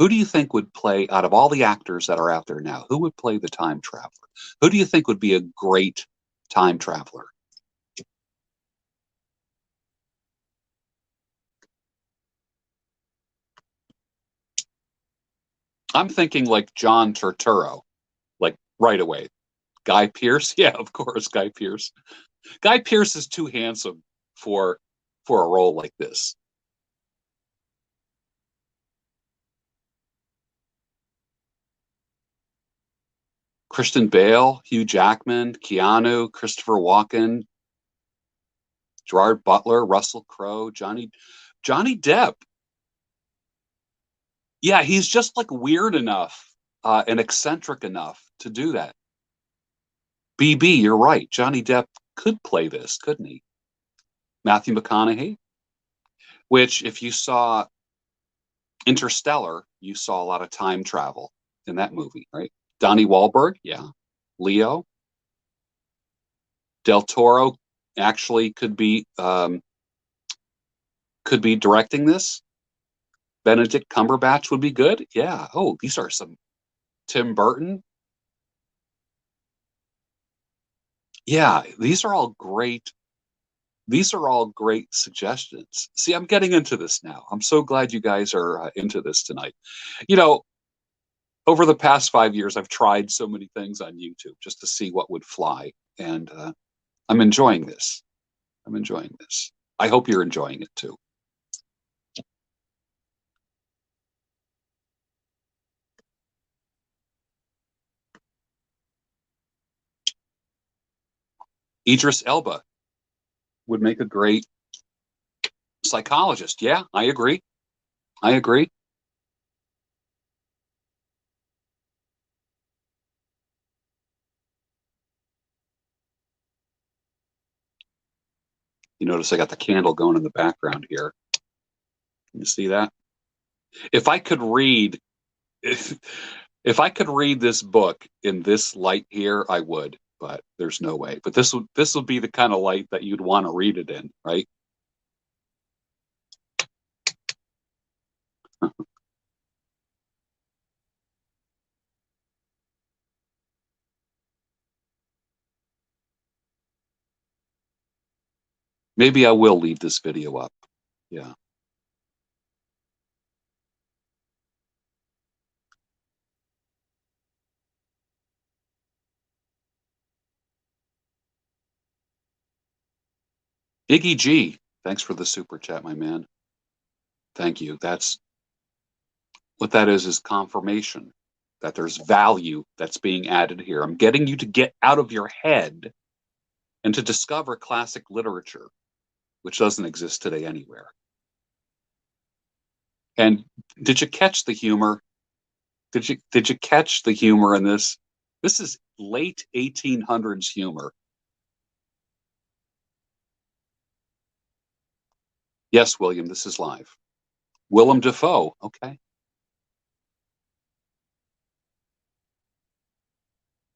Who do you think would play, out of all the actors that are out there now, who would play the time traveler? Who do you think would be a great time traveler? I'm thinking like John Turturro, like right away. Guy Pearce, yeah, of course, Guy Pearce. Guy Pearce is too handsome for for a role like this. Christian Bale, Hugh Jackman, Keanu, Christopher Walken, Gerard Butler, Russell Crowe, Johnny Depp. Yeah, he's just like weird enough and eccentric enough to do that. BB, you're right. Johnny Depp could play this, couldn't he? Matthew McConaughey, which if you saw Interstellar, you saw a lot of time travel in that movie, right? Donnie Wahlberg, yeah. Leo, Del Toro actually could be directing this. Benedict Cumberbatch would be good. Yeah. Oh, these are some Tim Burton. Yeah, these are all great. These are all great suggestions. See, I'm getting into this now. I'm so glad you guys are into this tonight. You know, over the past 5 years, I've tried so many things on YouTube just to see what would fly, and I'm enjoying this. I'm enjoying this. I hope you're enjoying it too. Idris Elba would make a great psychologist. Yeah, I agree. I agree. You notice I got the candle going in the background here. Can you see that? If I could read, if, if I could read this book in this light here, I would, but there's no way. But this would be the kind of light that you'd want to read it in, right? Maybe I will leave this video up. Yeah. Iggy G, thanks for the super chat, my man. Thank you. That's what that is confirmation that there's value that's being added here. I'm getting you to get out of your head and to discover classic literature, which doesn't exist today anywhere. And did you catch the humor? Did you catch the humor in this? This is late 1800s humor. Yes, William, this is live. Willem Dafoe. Okay.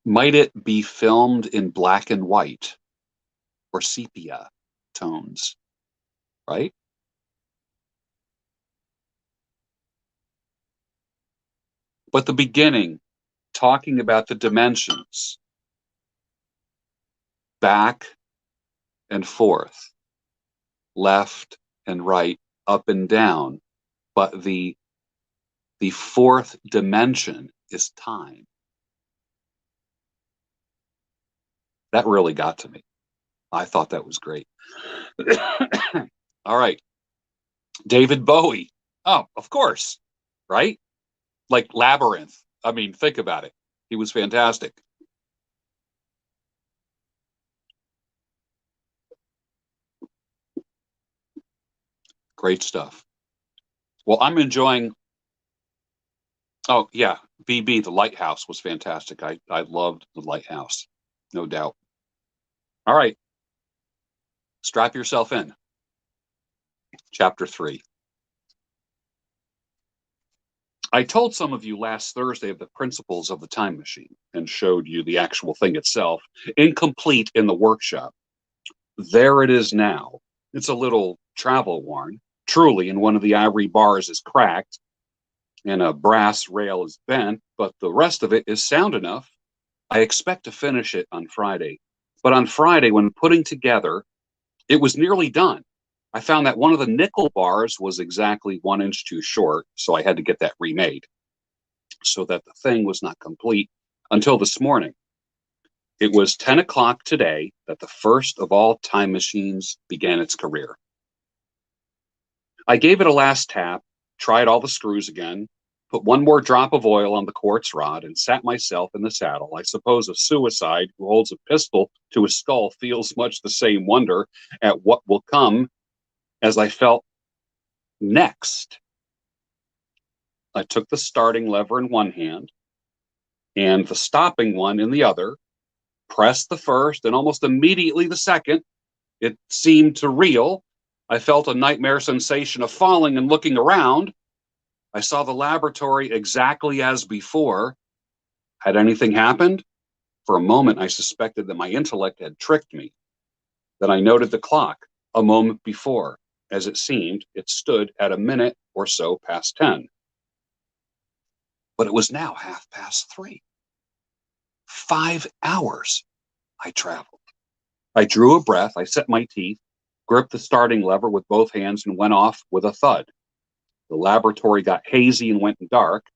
Might it be filmed in black and white or sepia tones, right? But the beginning, talking about the dimensions, back and forth, left and right, up and down. But the fourth dimension is time. That really got to me. I thought that was great. All right. David Bowie. Oh, of course. Right? Like Labyrinth. I mean, think about it. He was fantastic. Great stuff. Well, I'm enjoying. Oh, yeah. BB, The Lighthouse was fantastic. I loved The Lighthouse. No doubt. All right. Strap yourself in. Chapter 3. I told some of you last Thursday of the principles of the time machine and showed you the actual thing itself, incomplete in the workshop. There it is now. It's a little travel worn. Truly, and one of the ivory bars is cracked and a brass rail is bent, but the rest of it is sound enough. I expect to finish it on Friday. But on Friday, when putting together, it was nearly done. I found that one of the nickel bars was exactly 1 inch too short, so I had to get that remade. so that the thing was not complete until this morning. It was 10 o'clock today that the first of all time machines began its career. I gave it a last tap, tried all the screws again, put one more drop of oil on the quartz rod, and sat myself in the saddle. I suppose a suicide who holds a pistol to his skull feels much the same wonder at what will come as I felt next. I took the starting lever in one hand and the stopping one in the other, pressed the first and almost immediately the second. It seemed to reel. I felt a nightmare sensation of falling and looking around. I saw the laboratory exactly as before. Had anything happened? For a moment, I suspected that my intellect had tricked me. Then I noted the clock a moment before. As it seemed, it stood at a minute or so past 10. But it was now 3:30. 5 hours I traveled. I drew a breath, I set my teeth, gripped the starting lever with both hands, and went off with a thud. The laboratory got hazy and went dark.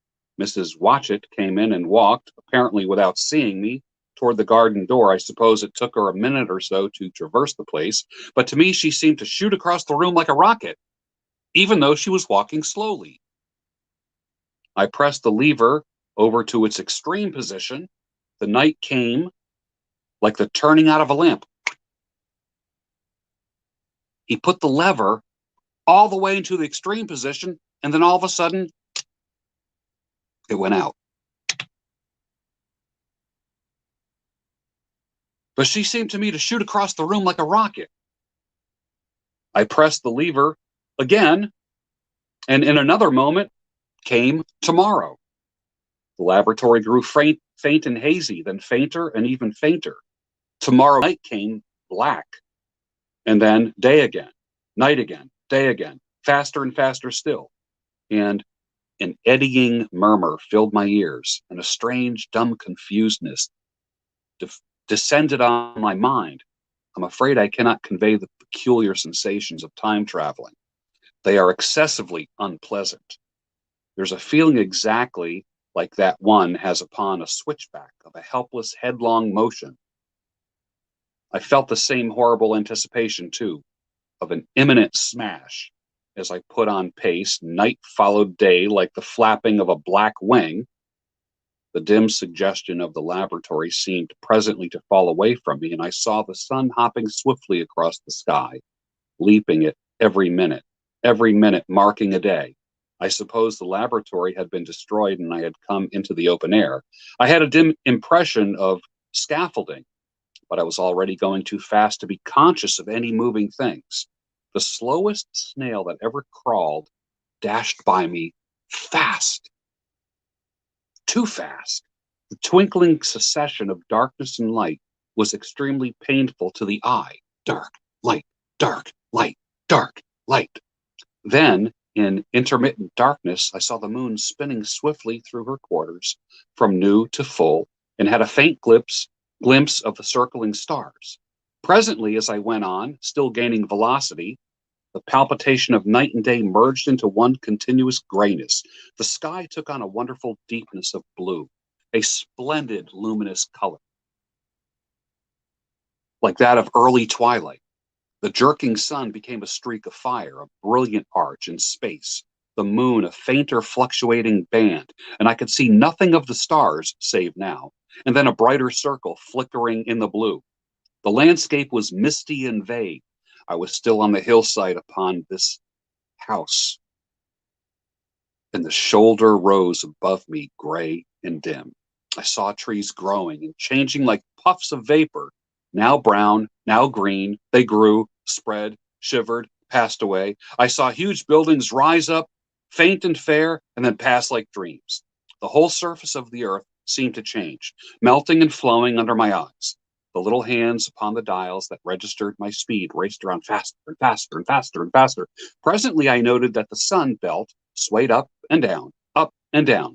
Mrs. Watchett came in and walked, apparently without seeing me, toward the garden door. I suppose it took her a minute or so to traverse the place, but to me she seemed to shoot across the room like a rocket, even though she was walking slowly. I pressed the lever over to its extreme position. The night came like the turning out of a lamp. He put the lever all the way into the extreme position, and then all of a sudden, it went out. But she seemed to me to shoot across the room like a rocket. I pressed the lever again, and in another moment came tomorrow. The laboratory grew faint and hazy, then fainter and even fainter. Tomorrow night came black, and then day again, night again, day again, faster and faster still. And an eddying murmur filled my ears, and a strange, dumb confusedness descended on my mind. I'm afraid I cannot convey the peculiar sensations of time traveling. They are excessively unpleasant. There's a feeling exactly like that one has upon a switchback of a helpless, headlong motion. I felt the same horrible anticipation, too, of an imminent smash. As I put on pace, night followed day like the flapping of a black wing. The dim suggestion of the laboratory seemed presently to fall away from me, and I saw the sun hopping swiftly across the sky, leaping it every minute marking a day. I suppose the laboratory had been destroyed and I had come into the open air. I had a dim impression of scaffolding, but I was already going too fast to be conscious of any moving things. The slowest snail that ever crawled dashed by me fast. Too fast. The twinkling succession of darkness and light was extremely painful to the eye. Dark, light, dark, light, dark, light. Then, in intermittent darkness, I saw the moon spinning swiftly through her quarters, from new to full, and had a faint glimpse of the circling stars. Presently, as I went on, still gaining velocity, the palpitation of night and day merged into one continuous grayness. The sky took on a wonderful deepness of blue, a splendid luminous color, like that of early twilight. The jerking sun became a streak of fire, a brilliant arch in space, the moon a fainter fluctuating band, and I could see nothing of the stars, save now, and then a brighter circle flickering in the blue. The landscape was misty and vague. I was still on the hillside upon this house, and the shoulder rose above me, gray and dim. I saw trees growing and changing like puffs of vapor, now brown, now green. They grew, spread, shivered, passed away. I saw huge buildings rise up, faint and fair, and then pass like dreams. The whole surface of the earth seemed to change, melting and flowing under my eyes. The little hands upon the dials that registered my speed raced around faster and faster and faster and faster. Presently, I noted that the sun belt swayed up and down,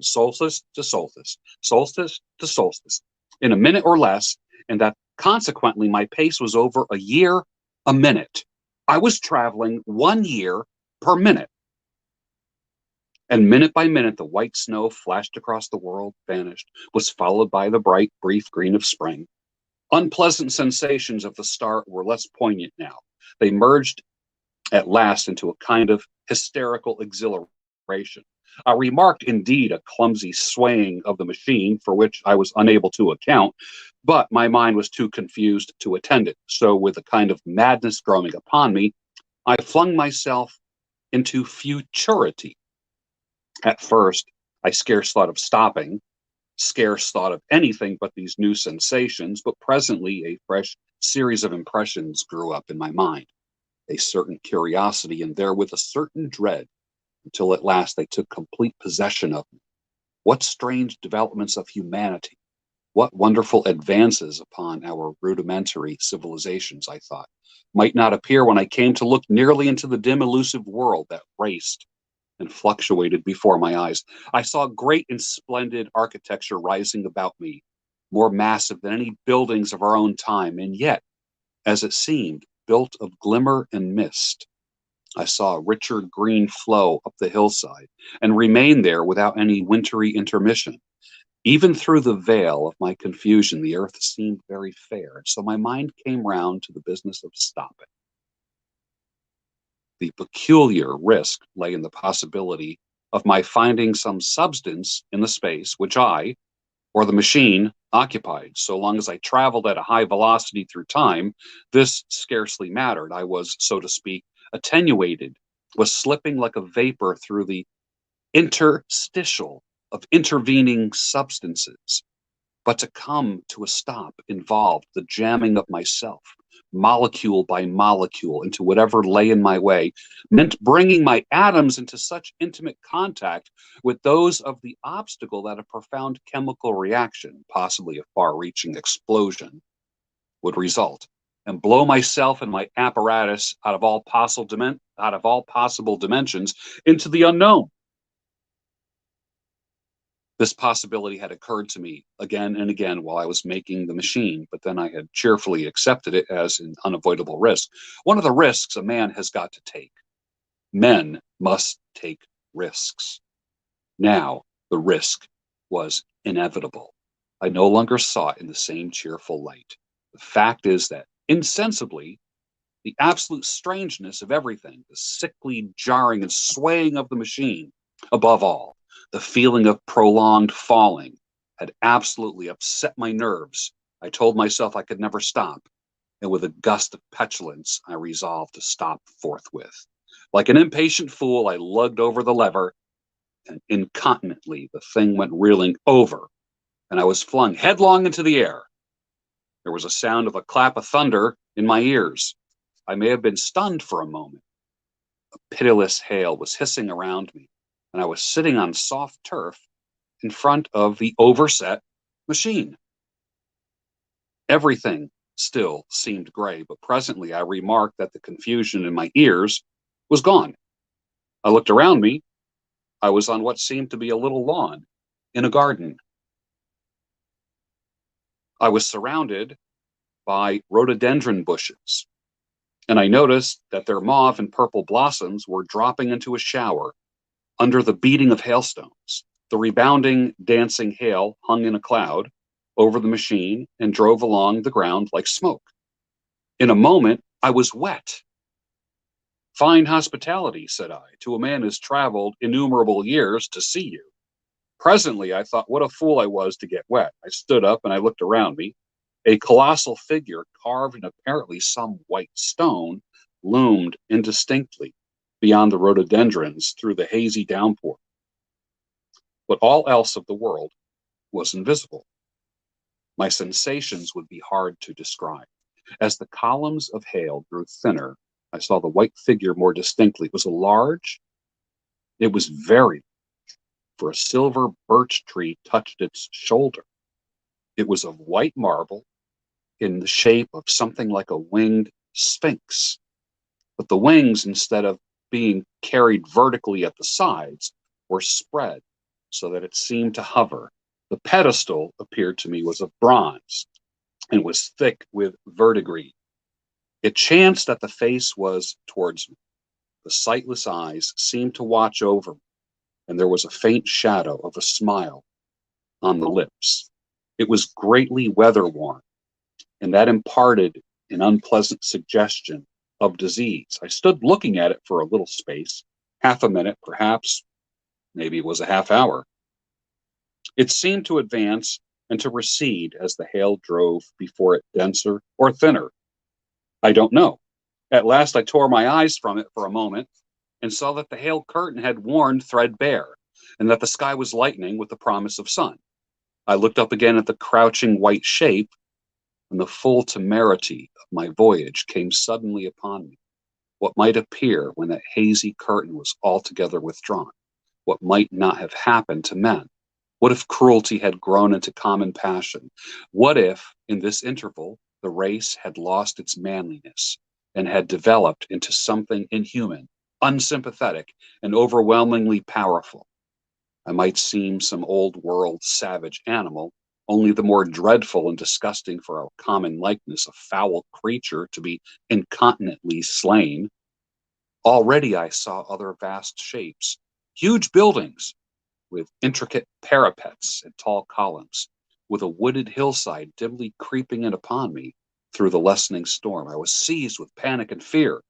solstice to solstice, solstice to solstice, in a minute or less, and that consequently my pace was over a year a minute. I was traveling 1 year per minute. And minute by minute, the white snow flashed across the world, vanished, was followed by the bright, brief green of spring. Unpleasant sensations of the start were less poignant now. They merged at last into a kind of hysterical exhilaration. I remarked indeed a clumsy swaying of the machine for which I was unable to account, but my mind was too confused to attend it. So, with a kind of madness growing upon me, I flung myself into futurity. At first, I scarce thought of stopping, scarce thought of anything but these new sensations, but presently a fresh series of impressions grew up in my mind, a certain curiosity and therewith a certain dread, until at last they took complete possession of me. What strange developments of humanity, what wonderful advances upon our rudimentary civilizations, I thought, might not appear when I came to look nearly into the dim elusive world that raced and fluctuated before my eyes. I saw great and splendid architecture rising about me, more massive than any buildings of our own time, and yet, as it seemed, built of glimmer and mist. I saw a richer green flow up the hillside and remain there without any wintry intermission. Even through the veil of my confusion, the earth seemed very fair, so my mind came round to the business of stopping. The peculiar risk lay in the possibility of my finding some substance in the space which I, or the machine, occupied. So long as I traveled at a high velocity through time, this scarcely mattered. I was, so to speak, attenuated, was slipping like a vapor through the interstitial of intervening substances. But to come to a stop involved the jamming of myself, molecule by molecule, into whatever lay in my way, meant bringing my atoms into such intimate contact with those of the obstacle that a profound chemical reaction, possibly a far-reaching explosion, would result, and blow myself and my apparatus out of all possible dimensions into the unknown. This possibility had occurred to me again and again while I was making the machine, but then I had cheerfully accepted it as an unavoidable risk. One of the risks a man has got to take. Men must take risks. Now, the risk was inevitable. I no longer saw it in the same cheerful light. The fact is that, insensibly, the absolute strangeness of everything, the sickly jarring and swaying of the machine, above all, the feeling of prolonged falling, had absolutely upset my nerves. I told myself I could never stop, and with a gust of petulance, I resolved to stop forthwith. Like an impatient fool, I lugged over the lever, and incontinently the thing went reeling over, and I was flung headlong into the air. There was a sound of a clap of thunder in my ears. I may have been stunned for a moment. A pitiless hail was hissing around me, and I was sitting on soft turf in front of the overset machine. Everything still seemed gray, but presently I remarked that the confusion in my ears was gone. I looked around me. I was on what seemed to be a little lawn in a garden. I was surrounded by rhododendron bushes, and I noticed that their mauve and purple blossoms were dropping into a shower under the beating of hailstones. The rebounding, dancing hail hung in a cloud over the machine and drove along the ground like smoke. In a moment, I was wet. Fine hospitality, said I, to a man who's traveled innumerable years to see you. Presently, I thought what a fool I was to get wet. I stood up and I looked around me. A colossal figure carved in apparently some white stone loomed indistinctly beyond the rhododendrons through the hazy downpour. But all else of the world was invisible. My sensations would be hard to describe. As the columns of hail grew thinner, I saw the white figure more distinctly. It was very, for a silver birch tree touched its shoulder. It was of white marble in the shape of something like a winged sphinx. But the wings, instead of being carried vertically at the sides, were spread so that it seemed to hover. The pedestal, appeared to me, was of bronze and was thick with verdigris. It chanced that the face was towards me. The sightless eyes seemed to watch over me. and there was a faint shadow of a smile on the lips. It was greatly weather-worn, and that imparted an unpleasant suggestion of disease. I stood looking at it for a little space, half a minute, perhaps, maybe it was a half hour. It seemed to advance and to recede as the hail drove before it, denser or thinner. I don't know. At last I tore my eyes from it for a moment and saw that the hail curtain had worn threadbare, and that the sky was lightening with the promise of sun. I looked up again at the crouching white shape, and the full temerity of my voyage came suddenly upon me. What might appear when that hazy curtain was altogether withdrawn? What might not have happened to men? What if cruelty had grown into common passion? What if, in this interval, the race had lost its manliness and had developed into something inhuman, unsympathetic, and overwhelmingly powerful? I might seem some old world savage animal, only the more dreadful and disgusting for our common likeness, a foul creature to be incontinently slain. Already I saw other vast shapes, huge buildings with intricate parapets and tall columns, with a wooded hillside dimly creeping in upon me through the lessening storm. I was seized with panic and fear.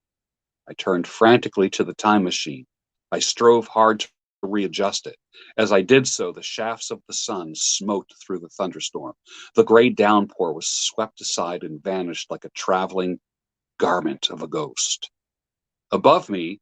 I turned frantically to the time machine. I strove hard to readjust it. As I did so, the shafts of the sun smote through the thunderstorm. The gray downpour was swept aside and vanished like a traveling garment of a ghost. Above me,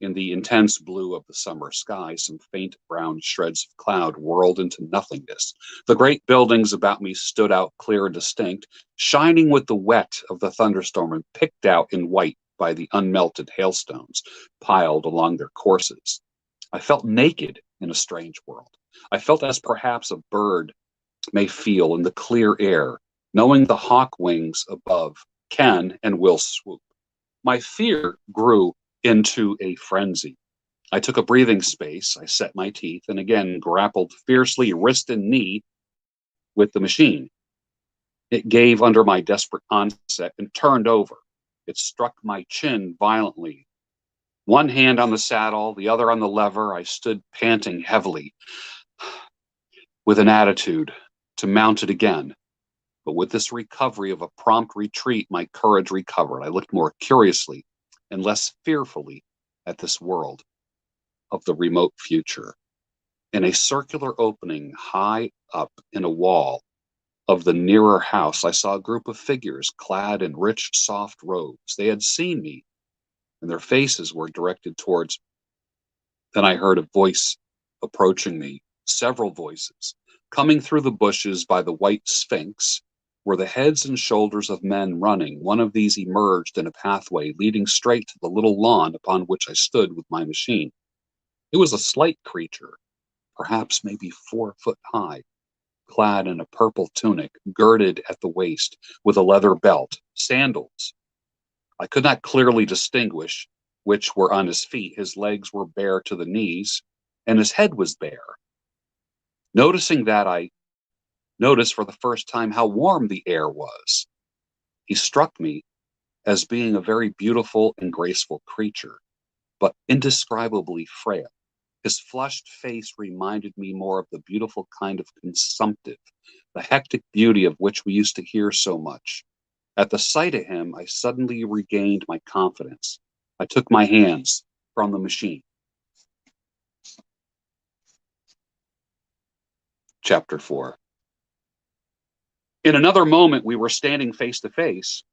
in the intense blue of the summer sky, some faint brown shreds of cloud whirled into nothingness. The great buildings about me stood out clear and distinct, shining with the wet of the thunderstorm and picked out in white by the unmelted hailstones piled along their courses. I felt naked in a strange world. I felt as perhaps a bird may feel in the clear air, knowing the hawk wings above can and will swoop. My fear grew into a frenzy. I took a breathing space, I set my teeth, and again grappled fiercely, wrist and knee, with the machine. It gave under my desperate onset and turned over. It struck my chin violently. One hand on the saddle, the other on the lever, I stood panting heavily, with an attitude to mount it again. But with this recovery of a prompt retreat, my courage recovered. I looked more curiously and less fearfully at this world of the remote future. In a circular opening high up in a wall of the nearer house, I saw a group of figures clad in rich, soft robes. They had seen me, and their faces were directed towards me. Then I heard a voice approaching me, several voices. Coming through the bushes by the white sphinx were the heads and shoulders of men running. One of these emerged in a pathway leading straight to the little lawn upon which I stood with my machine. It was a slight creature, perhaps maybe 4 foot high, clad in a purple tunic, girded at the waist with a leather belt, sandals. I could not clearly distinguish which were on his feet. His legs were bare to the knees, and his head was bare. Noticing that, I noticed for the first time how warm the air was. He struck me as being a very beautiful and graceful creature, but indescribably frail. His flushed face reminded me more of the beautiful kind of consumptive, the hectic beauty of which we used to hear so much. At the sight of him, I suddenly regained my confidence. I took my hands from the machine. Chapter 4. In another moment, we were standing face to face,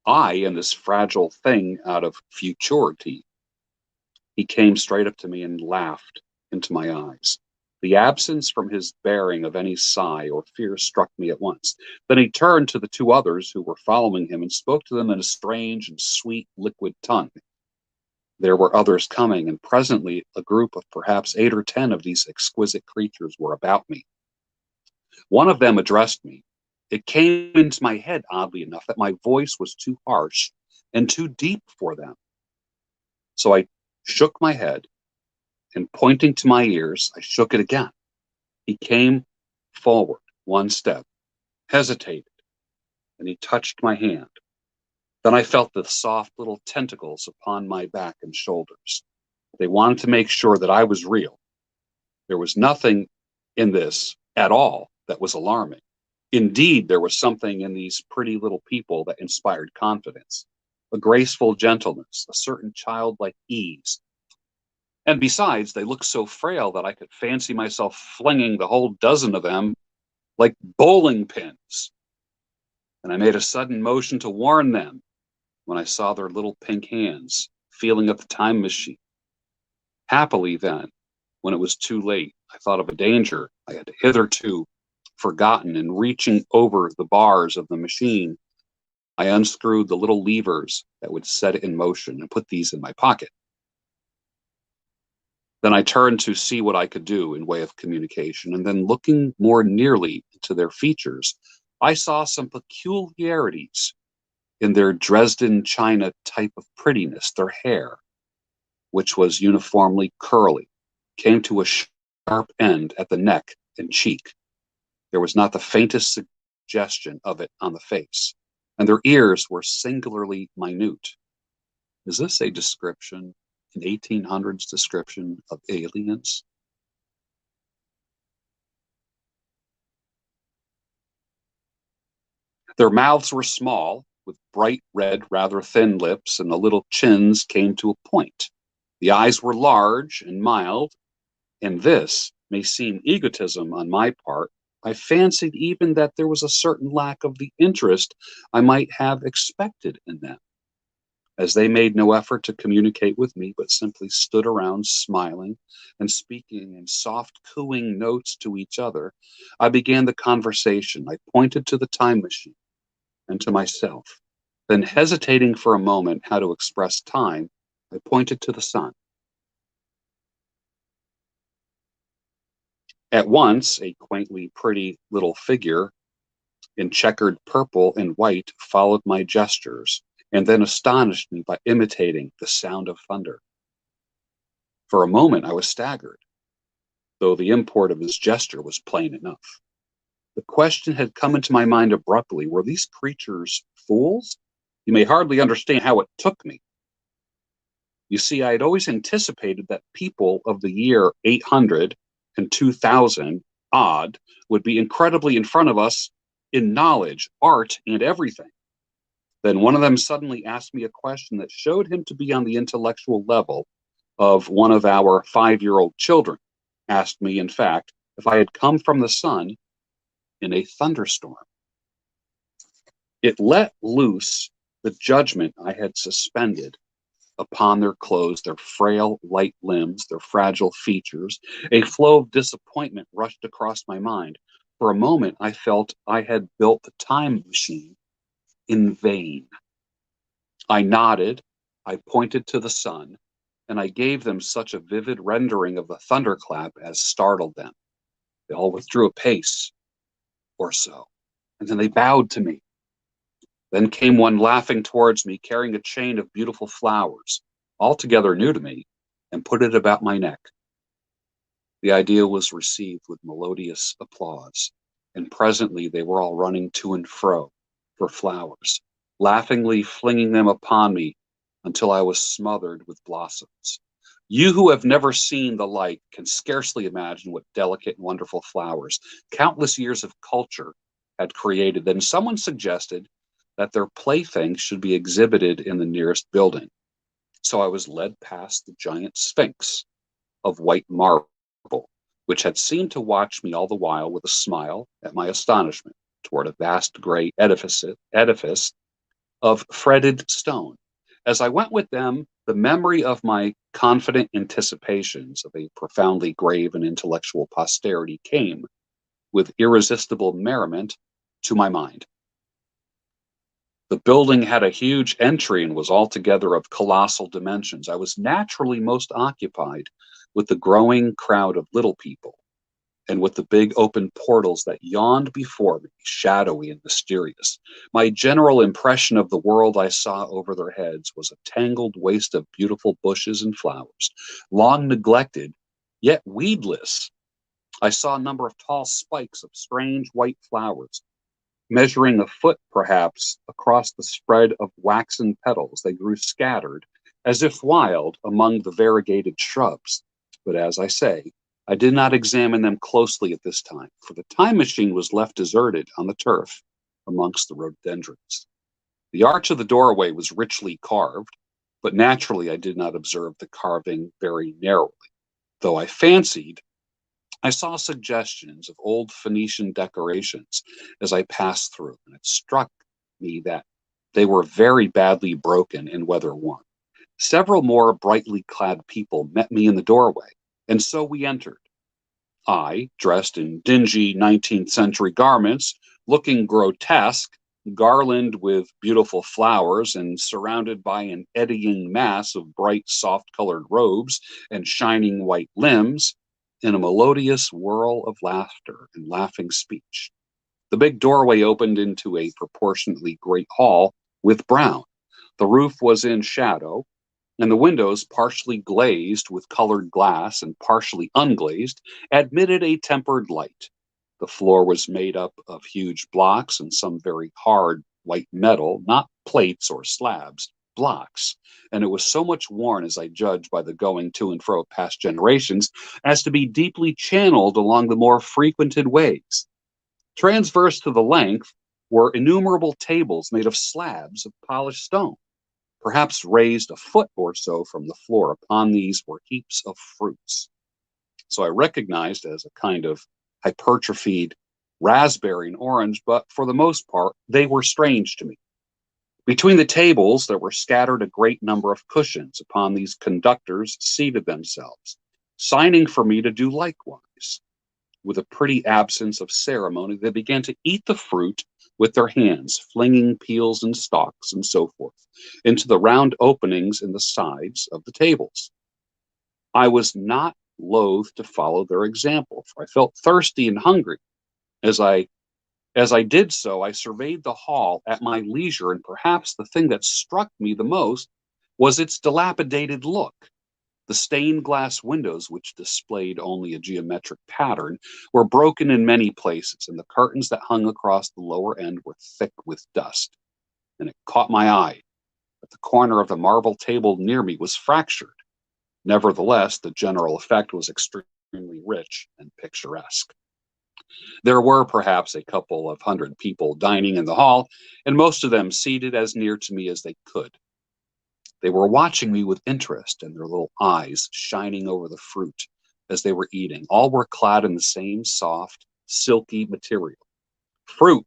I and this fragile thing out of futurity. He came straight up to me and laughed into my eyes. The absence from his bearing of any sigh or fear struck me at once. Then he turned to the 2 others who were following him and spoke to them in a strange and sweet liquid tongue. There were others coming, and presently a group of perhaps 8 or 10 of these exquisite creatures were about me. One of them addressed me. It came into my head, oddly enough, that my voice was too harsh and too deep for them. So I shook my head, and pointing to my ears, I shook it again. He came forward 1 step, hesitated, and he touched my hand. Then I felt the soft little tentacles upon my back and shoulders. They wanted to make sure that I was real. There was nothing in this at all that was alarming. Indeed, there was something in these pretty little people that inspired confidence, a graceful gentleness, a certain childlike ease. And besides, they looked so frail that I could fancy myself flinging the whole dozen of them like bowling pins. And I made a sudden motion to warn them when I saw their little pink hands feeling at the time machine. Happily, then, when it was too late, I thought of a danger I had hitherto forgotten, and reaching over the bars of the machine, I unscrewed the little levers that would set it in motion and put these in my pocket. Then I turned to see what I could do in way of communication, and then looking more nearly into their features, I saw some peculiarities in their Dresden china type of prettiness. Their hair, which was uniformly curly, came to a sharp end at the neck and cheek. There was not the faintest suggestion of it on the face, and their ears were singularly minute. Is this a description, an 1800s description of aliens? Their mouths were small, with bright red, rather thin lips, and the little chins came to a point. The eyes were large and mild, and this may seem egotism on my part. I fancied even that there was a certain lack of the interest I might have expected in them, as they made no effort to communicate with me, but simply stood around smiling and speaking in soft cooing notes to each other. I began the conversation. I pointed to the time machine and to myself. Then, hesitating for a moment how to express time, I pointed to the sun. At once, a quaintly pretty little figure in checkered purple and white followed my gestures, and then astonished me by imitating the sound of thunder. For a moment I was staggered, though the import of his gesture was plain enough. The question had come into my mind abruptly: were these creatures fools? You may hardly understand how it took me. You see, I had always anticipated that people of the year 800 and 2000 odd would be incredibly in front of us in knowledge, art, and everything. Then one of them suddenly asked me a question that showed him to be on the intellectual level of one of our 5-year-old children. Asked me, in fact, if I had come from the sun in a thunderstorm. It let loose the judgment I had suspended upon their clothes, their frail, light limbs, their fragile features. A flow of disappointment rushed across my mind. For a moment, I felt I had built the time machine in vain. I nodded, I pointed to the sun, and I gave them such a vivid rendering of the thunderclap as startled them. They all withdrew a pace or so, and then they bowed to me. Then came one laughing towards me, carrying a chain of beautiful flowers, altogether new to me, and put it about my neck. The idea was received with melodious applause, and presently they were all running to and fro for flowers, laughingly flinging them upon me until I was smothered with blossoms. You who have never seen the like can scarcely imagine what delicate and wonderful flowers countless years of culture had created. Then someone suggested that their playthings should be exhibited in the nearest building. So I was led past the giant sphinx of white marble, which had seemed to watch me all the while with a smile at my astonishment, toward a vast gray edifice of fretted stone. As I went with them, the memory of my confident anticipations of a profoundly grave and intellectual posterity came with irresistible merriment to my mind. The building had a huge entry and was altogether of colossal dimensions. I was naturally most occupied with the growing crowd of little people and with the big open portals that yawned before me, shadowy and mysterious. My general impression of the world I saw over their heads was a tangled waste of beautiful bushes and flowers, long neglected, yet weedless. I saw a number of tall spikes of strange white flowers, measuring a foot perhaps across the spread of waxen petals. They grew scattered, as if wild, among the variegated shrubs. But as I say, I did not examine them closely at this time, for the time machine was left deserted on the turf amongst the rhododendrons. The arch of the doorway was richly carved, but naturally I did not observe the carving very narrowly, though I fancied I saw suggestions of old Phoenician decorations as I passed through, and it struck me that they were very badly broken and weather worn. Several more brightly clad people met me in the doorway, and so we entered. I, dressed in dingy 19th century garments, looking grotesque, garlanded with beautiful flowers and surrounded by an eddying mass of bright, soft colored robes and shining white limbs, in a melodious whirl of laughter and laughing speech. The big doorway opened into a proportionately great hall with brown. The roof was in shadow, and the windows, partially glazed with colored glass and partially unglazed, admitted a tempered light. The floor was made up of huge blocks and some very hard white metal, not plates or slabs, blocks. And it was so much worn, as I judged by the going to and fro of past generations, as to be deeply channeled along the more frequented ways. Transverse to the length were innumerable tables made of slabs of polished stone, perhaps raised a foot or so from the floor. Upon these were heaps of fruits. So I recognized as a kind of hypertrophied raspberry and orange, but for the most part, they were strange to me. Between the tables, there were scattered a great number of cushions. Upon these conductors seated themselves, signing for me to do likewise. With a pretty absence of ceremony, they began to eat the fruit with their hands, flinging peels and stalks and so forth into the round openings in the sides of the tables. I was not loath to follow their example, for I felt thirsty and hungry. As I did so, I surveyed the hall at my leisure, and perhaps the thing that struck me the most was its dilapidated look. The stained glass windows, which displayed only a geometric pattern, were broken in many places, and the curtains that hung across the lower end were thick with dust. And it caught my eye that the corner of the marble table near me was fractured. Nevertheless, the general effect was extremely rich and picturesque. There were perhaps a couple of hundred people dining in the hall, and most of them seated as near to me as they could. They were watching me with interest, and their little eyes shining over the fruit as they were eating. All were clad in the same soft, silky material. Fruit,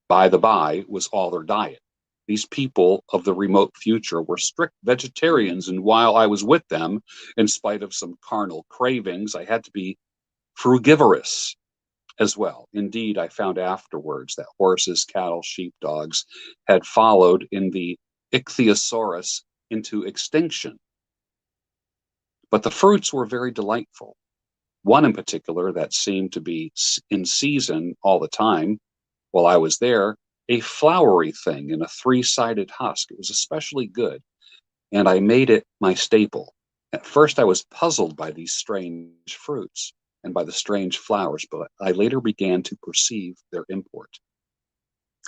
by the by, was all their diet. These people of the remote future were strict vegetarians, and while I was with them, in spite of some carnal cravings, I had to be frugivorous as well. Indeed, I found afterwards that horses, cattle, sheep, dogs had followed in the ichthyosaurus into extinction. But the fruits were very delightful. One in particular that seemed to be in season all the time while I was there, a flowery thing in a three-sided husk. It was especially good, and I made it my staple. At first, I was puzzled by these strange fruits and by the strange flowers, but I later began to perceive their import.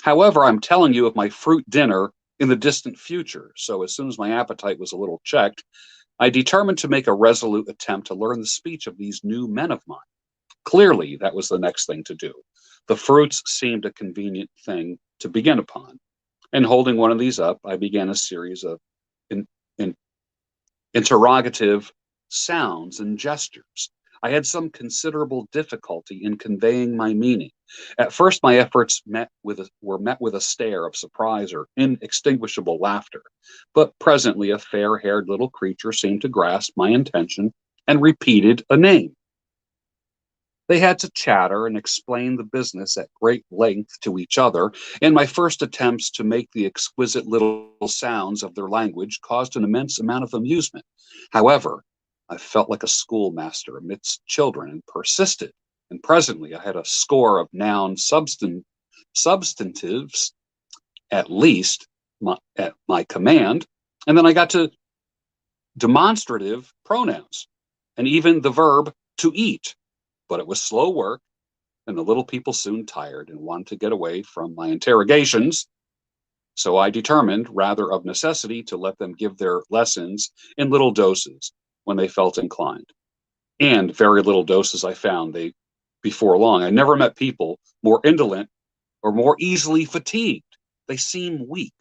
However, I'm telling you of my fruit dinner in the distant future, so as soon as my appetite was a little checked, I determined to make a resolute attempt to learn the speech of these new men of mine. Clearly, that was the next thing to do. The fruits seemed a convenient thing to begin upon, and holding one of these up, I began a series of in, in, interrogative sounds and gestures. I had some considerable difficulty in conveying my meaning. At first, my efforts were met with a stare of surprise or inextinguishable laughter, but presently a fair-haired little creature seemed to grasp my intention and repeated a name. They had to chatter and explain the business at great length to each other, and my first attempts to make the exquisite little sounds of their language caused an immense amount of amusement. However, I felt like a schoolmaster amidst children and persisted, and presently I had a score of noun substantives, at least, at my command, and then I got to demonstrative pronouns, and even the verb to eat. But it was slow work, and the little people soon tired and wanted to get away from my interrogations. So I determined, rather of necessity, to let them give their lessons in little doses when they felt inclined. and very little doses I found they before long. I never met people more indolent or more easily fatigued. They seem weak.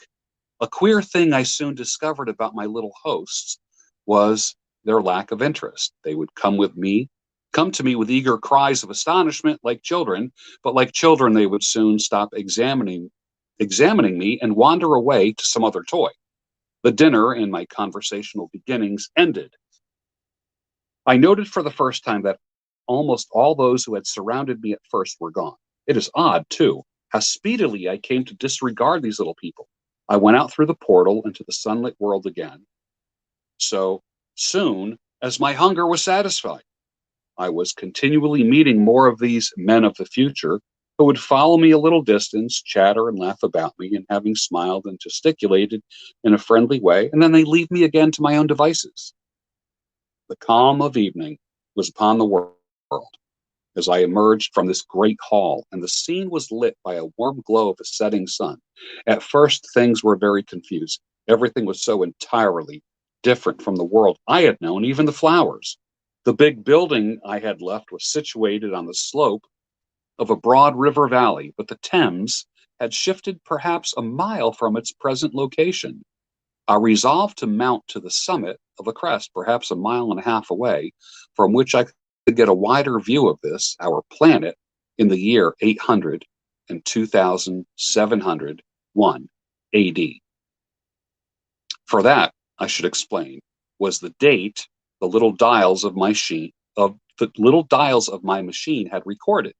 A queer thing I soon discovered about my little hosts was their lack of interest. They would come to me with eager cries of astonishment like children, but like children they would soon stop examining me and wander away to some other toy. The dinner and my conversational beginnings ended. I noted for the first time that almost all those who had surrounded me at first were gone. It is odd, too, how speedily I came to disregard these little people. I went out through the portal into the sunlit world again, so soon as my hunger was satisfied. I was continually meeting more of these men of the future who would follow me a little distance, chatter and laugh about me, and having smiled and gesticulated in a friendly way, and then they leave me again to my own devices. The calm of evening was upon the world as I emerged from this great hall, and the scene was lit by a warm glow of a setting sun. At first, things were very confusing. Everything was so entirely different from the world I had known, even the flowers. The big building I had left was situated on the slope of a broad river valley, but the Thames had shifted perhaps a mile from its present location. I resolved to mount to the summit of a crest, perhaps a mile and a half away, from which I could get a wider view of this, our planet, in the year 800 and 2701 AD. For that, I should explain, was the date the little dials of my machine had recorded.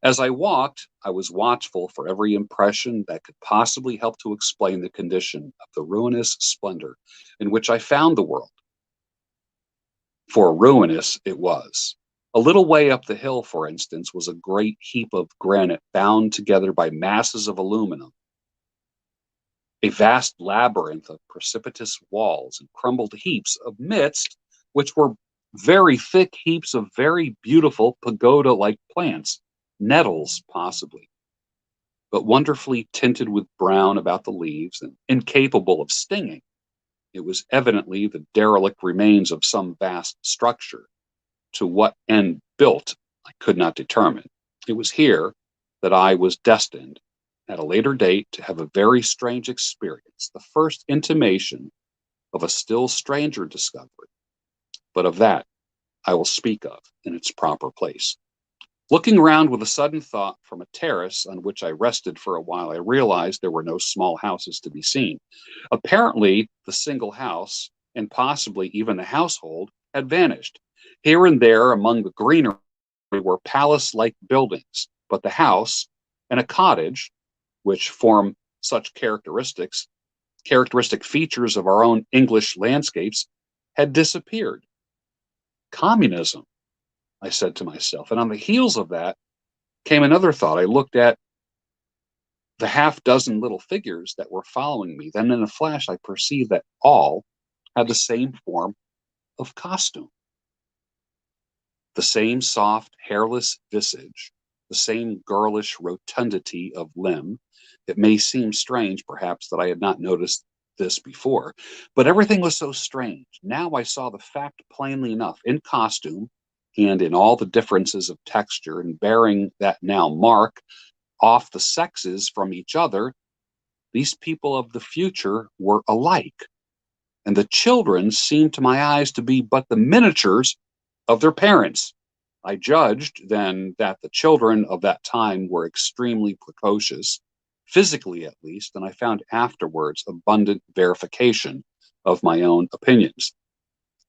As I walked, I was watchful for every impression that could possibly help to explain the condition of the ruinous splendor in which I found the world. For ruinous it was. A little way up the hill, for instance, was a great heap of granite bound together by masses of aluminum, a vast labyrinth of precipitous walls and crumbled heaps amidst which were very thick heaps of very beautiful pagoda-like plants, nettles possibly, but wonderfully tinted with brown about the leaves and incapable of stinging. It was evidently the derelict remains of some vast structure. To what end built, I could not determine. It was here that I was destined, at a later date, to have a very strange experience, the first intimation of a still stranger discovery. But of that I will speak of in its proper place. Looking round with a sudden thought from a terrace on which I rested for a while, I realized there were no small houses to be seen. Apparently, the single house, and possibly even the household, had vanished. Here and there among the greenery were palace-like buildings, but the house and a cottage, which form such characteristic features of our own English landscapes, had disappeared. Communism, I said to myself. And on the heels of that came another thought. I looked at the half dozen little figures that were following me. Then in a flash, I perceived that all had the same form of costume, the same soft, hairless visage, the same girlish rotundity of limb. It may seem strange, perhaps, that I had not noticed this before, but everything was so strange. Now I saw the fact plainly enough. In costume, and in all the differences of texture, and bearing that now mark off the sexes from each other, these people of the future were alike. And the children seemed to my eyes to be but the miniatures of their parents. I judged then that the children of that time were extremely precocious, physically at least, and I found afterwards abundant verification of my own opinions.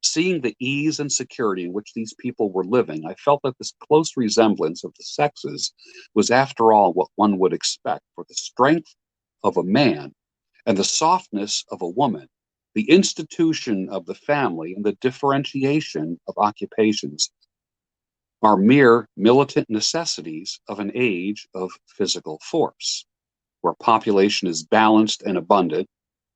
Seeing the ease and security in which these people were living, I felt that this close resemblance of the sexes was, after all, what one would expect, for the strength of a man and the softness of a woman, the institution of the family, and the differentiation of occupations are mere militant necessities of an age of physical force. Where population is balanced and abundant,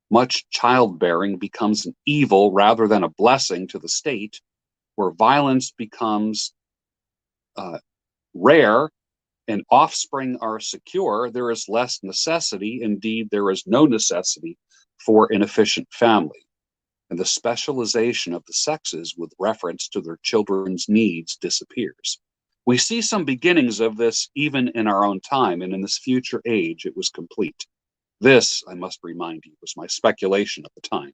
much childbearing becomes an evil rather than a blessing to the state. Where violence becomes rare and offspring are secure, there is less necessity. Indeed, there is no necessity for an efficient family. and the specialization of the sexes with reference to their children's needs disappears. We see some beginnings of this even in our own time, and in this future age it was complete. This, I must remind you, was my speculation at the time.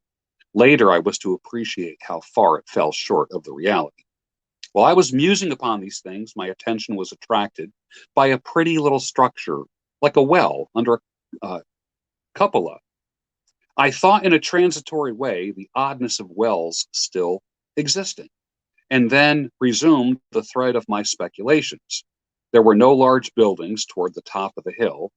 Later, I was to appreciate how far it fell short of the reality. While I was musing upon these things, my attention was attracted by a pretty little structure, like a well under a cupola. I thought in a transitory way the oddness of wells still existing, and then resumed the thread of my speculations. There were no large buildings toward the top of the hill,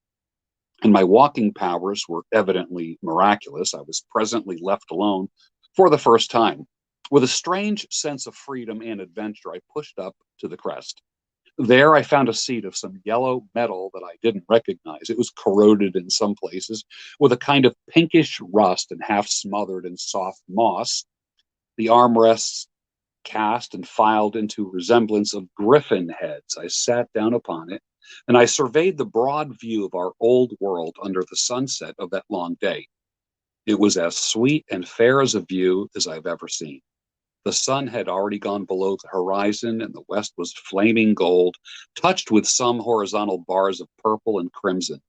and my walking powers were evidently miraculous. I was presently left alone for the first time. With a strange sense of freedom and adventure, I pushed up to the crest. There I found a seat of some yellow metal that I didn't recognize. It was corroded in some places, with a kind of pinkish rust and half smothered in soft moss. The armrests cast and filed into resemblance of griffin heads. I sat down upon it, and I surveyed the broad view of our old world under the sunset of that long day. It was as sweet and fair as a view as I've ever seen. The sun had already gone below the horizon, and the west was flaming gold, touched with some horizontal bars of purple and crimson.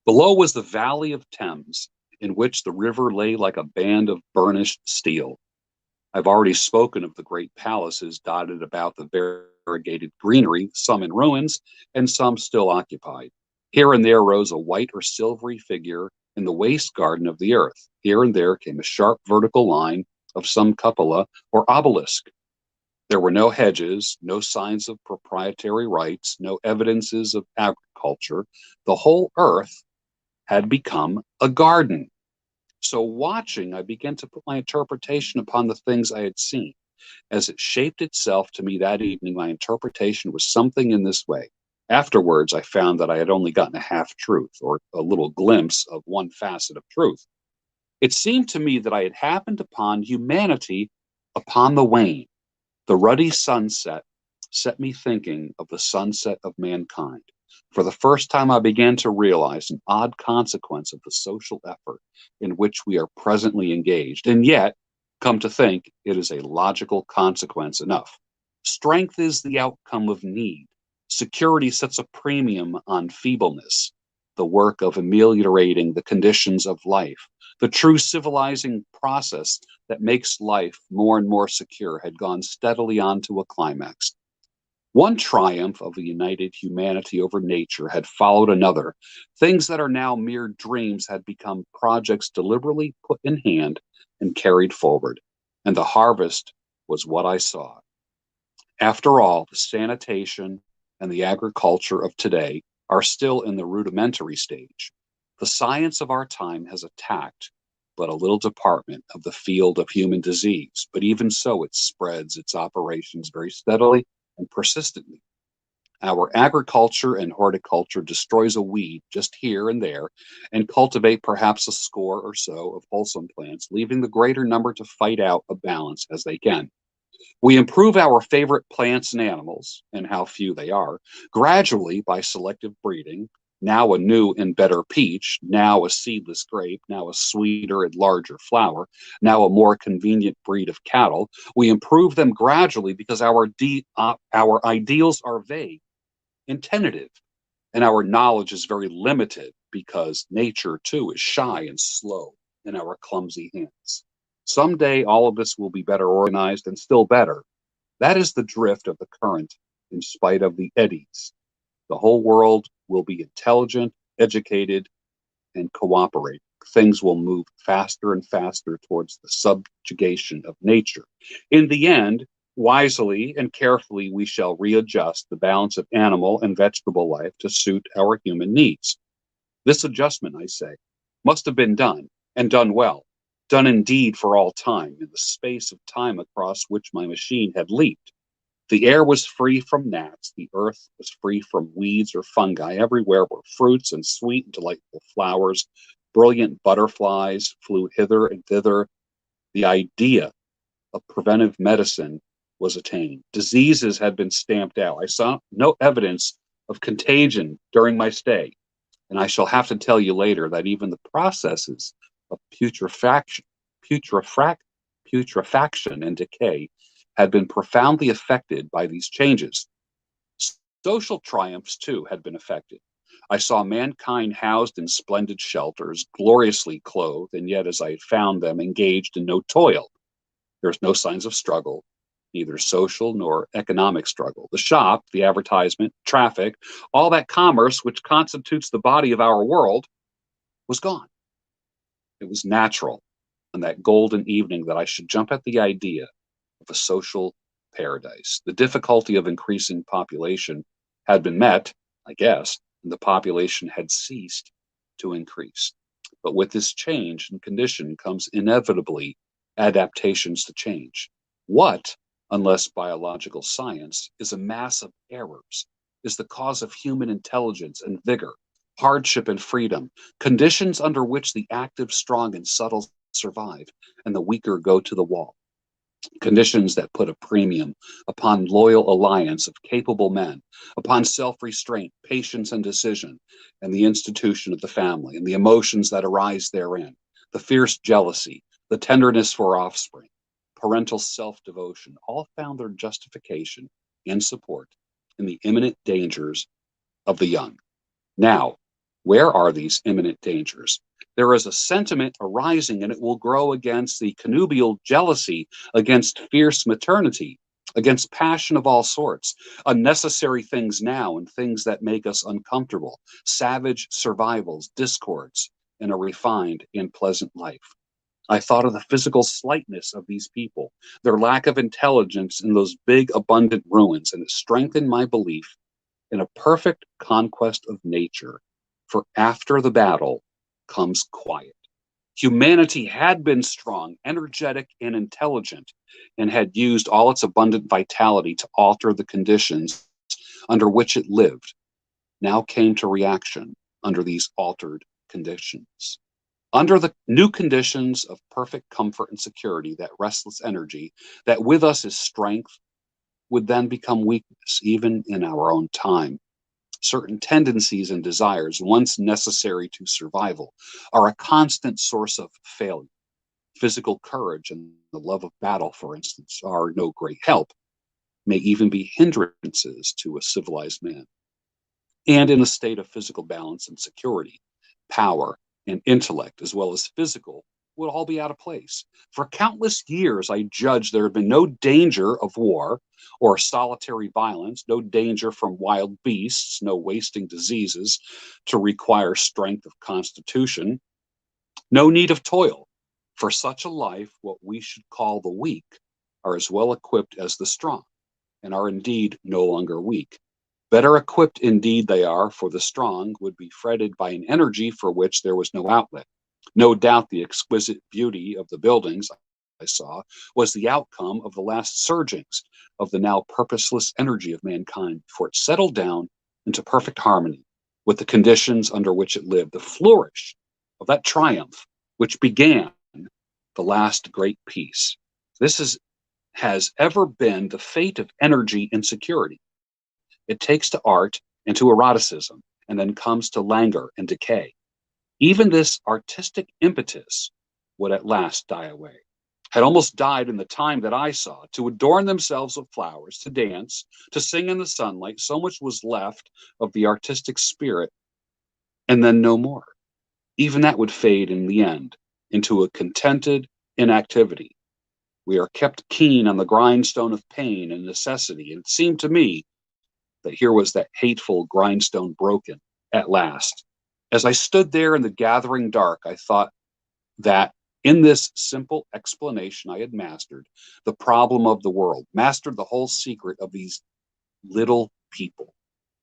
Below was the valley of Thames, in which the river lay like a band of burnished steel. I've already spoken of the great palaces dotted about the variegated greenery, some in ruins and some still occupied. Here and there rose a white or silvery figure in the waste garden of the earth. Here and there came a sharp vertical line of some cupola or obelisk. There were no hedges, no signs of proprietary rights, no evidences of agriculture. The whole earth had become a garden. So watching, I began to put my interpretation upon the things I had seen. As it shaped itself to me that evening, my interpretation was something in this way. Afterwards, I found that I had only gotten a half truth, or a little glimpse of one facet of truth. It seemed to me that I had happened upon humanity upon the wane. The ruddy sunset set me thinking of the sunset of mankind. For the first time, I began to realize an odd consequence of the social effort in which we are presently engaged. And yet, come to think, it is a logical consequence enough. Strength is the outcome of need. Security sets a premium on feebleness. The work of ameliorating the conditions of life, the true civilizing process that makes life more and more secure, had gone steadily on to a climax. One triumph of a united humanity over nature had followed another. Things that are now mere dreams had become projects deliberately put in hand and carried forward. And the harvest was what I saw. After all, the sanitation and the agriculture of today are still in the rudimentary stage. The science of our time has attacked but a little department of the field of human disease, but even so it spreads its operations very steadily and persistently. Our agriculture and horticulture destroys a weed just here and there and cultivate perhaps a score or so of wholesome plants, leaving the greater number to fight out a balance as they can. We improve our favorite plants and animals, and how few they are, gradually by selective breeding, now a new and better peach, now a seedless grape, now a sweeter and larger flower, now a more convenient breed of cattle. We improve them gradually because our ideals are vague and tentative, and our knowledge is very limited because nature, too, is shy and slow in our clumsy hands. Someday, all of this will be better organized and still better. That is the drift of the current in spite of the eddies. The whole world will be intelligent, educated, and cooperating. Things will move faster and faster towards the subjugation of nature. In the end, wisely and carefully, we shall readjust the balance of animal and vegetable life to suit our human needs. This adjustment, I say, must have been done, and done well, done indeed for all time, in the space of time across which my machine had leaped. The air was free from gnats, the earth was free from weeds or fungi. Everywhere were fruits and sweet and delightful flowers. Brilliant butterflies flew hither and thither. The idea of preventive medicine was attained. Diseases had been stamped out. I saw no evidence of contagion during my stay. And I shall have to tell you later that even the processes of putrefaction putrefaction and decay had been profoundly affected by these changes. Social triumphs, too, had been affected. I saw mankind housed in splendid shelters, gloriously clothed, and yet, as I had found them, engaged in no toil. There was no signs of struggle, neither social nor economic struggle. The shop, the advertisement, traffic, all that commerce which constitutes the body of our world was gone. It was natural on that golden evening that I should jump at the idea of a social paradise. The difficulty of increasing population had been met, I guess, and the population had ceased to increase. But with this change in condition comes inevitably adaptations to change. What, unless biological science, is a mass of errors, is the cause of human intelligence and vigor, hardship and freedom, conditions under which the active, strong, and subtle survive, and the weaker go to the wall. Conditions that put a premium upon loyal alliance of capable men, upon self-restraint, patience, and decision, and the institution of the family, and the emotions that arise therein, the fierce jealousy, the tenderness for offspring, parental self-devotion, all found their justification and support in the imminent dangers of the young. Now, where are these imminent dangers? There is a sentiment arising, and it will grow against the connubial jealousy, against fierce maternity, against passion of all sorts, unnecessary things now and things that make us uncomfortable, savage survivals, discords, in a refined and pleasant life. I thought of the physical slightness of these people, their lack of intelligence in those big, abundant ruins, and it strengthened my belief in a perfect conquest of nature. For after the battle comes quiet. Humanity had been strong, energetic, and intelligent, and had used all its abundant vitality to alter the conditions under which it lived. Now came to reaction under these altered conditions. Under the new conditions of perfect comfort and security, that restless energy that with us is strength would then become weakness, even in our own time. Certain tendencies and desires, once necessary to survival, are a constant source of failure. Physical courage and the love of battle, for instance, are no great help, may even be hindrances to a civilized man. And in a state of physical balance and security, power and intellect, as well as physical, would all be out of place. For countless years, I judged there had been no danger of war or solitary violence, no danger from wild beasts, no wasting diseases to require strength of constitution, no need of toil. For such a life, what we should call the weak are as well equipped as the strong, and are indeed no longer weak. Better equipped indeed they are, for the strong would be fretted by an energy for which there was no outlet. No doubt the exquisite beauty of the buildings I saw was the outcome of the last surgings of the now purposeless energy of mankind before it settled down into perfect harmony with the conditions under which it lived, the flourish of that triumph which began the last great peace. Has ever been the fate of energy and security. It takes to art and to eroticism, and then comes to languor and decay. Even this artistic impetus would at last die away. Had almost died in the time that I saw. To adorn themselves with flowers, to dance, to sing in the sunlight, so much was left of the artistic spirit, and then no more. Even that would fade in the end into a contented inactivity. We are kept keen on the grindstone of pain and necessity, and it seemed to me that here was that hateful grindstone broken at last. As I stood there in the gathering dark, I thought that in this simple explanation I had mastered the problem of the world, mastered the whole secret of these little people.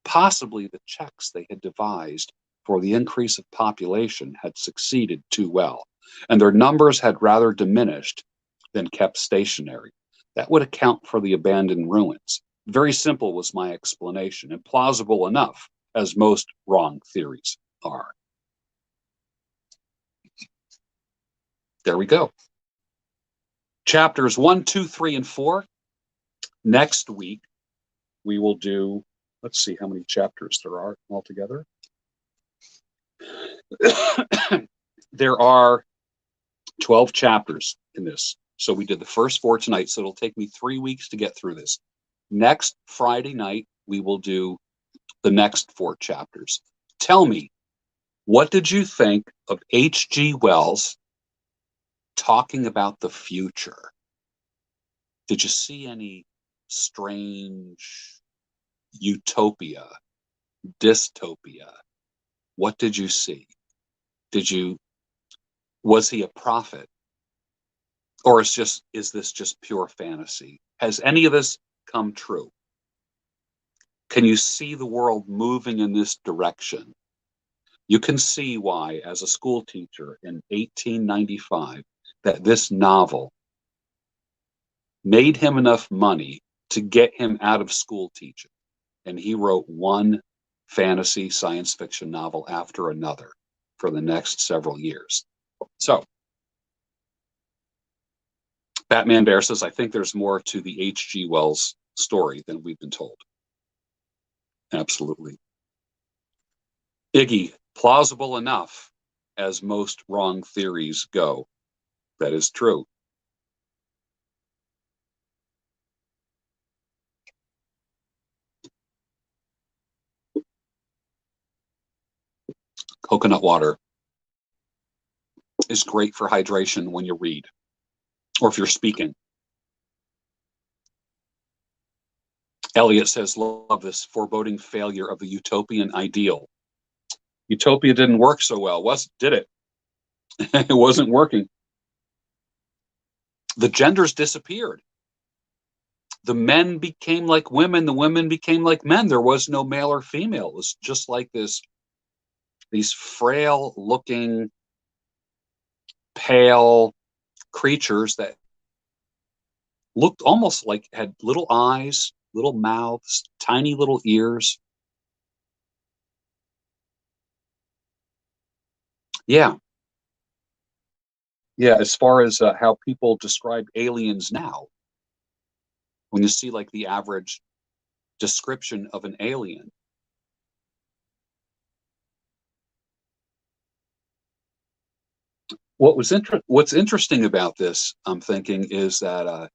Possibly the checks they had devised for the increase of population had succeeded too well, and their numbers had rather diminished than kept stationary. That would account for the abandoned ruins. Very simple was my explanation, and plausible enough, as most wrong theories are. There we go. Chapters 1, 2, 3, and 4. Next week, we will do, let's see how many chapters there are altogether. There are 12 chapters in this So we did the first four tonight. So it'll take me 3 weeks to get through this. Next Friday night, we will do the next four chapters. Tell me, what did you think of H.G. Wells talking about the future? Did you see any strange utopia, dystopia? What did you see? Was he a prophet? Or is this just pure fantasy? Has any of this come true? Can you see the world moving in this direction? You can see why, as a school teacher in 1895, that this novel made him enough money to get him out of school teaching. And he wrote one fantasy science fiction novel after another for the next several years. So, Batman Bear says, I think there's more to the H.G. Wells story than we've been told. Absolutely. Iggy, plausible enough as most wrong theories go. That is true. Coconut water is great for hydration when you read or if you're speaking. Elliot says, love this foreboding failure of the utopian ideal. Utopia didn't work so well, did it? It wasn't working. The genders disappeared. The men became like women, the women became like men. There was no male or female. It was just like these frail looking, pale creatures that looked almost like had little eyes, little mouths, tiny little ears. Yeah. Yeah. As far as how people describe aliens now, when you see like the average description of an alien, what's interesting about this, I'm thinking, is that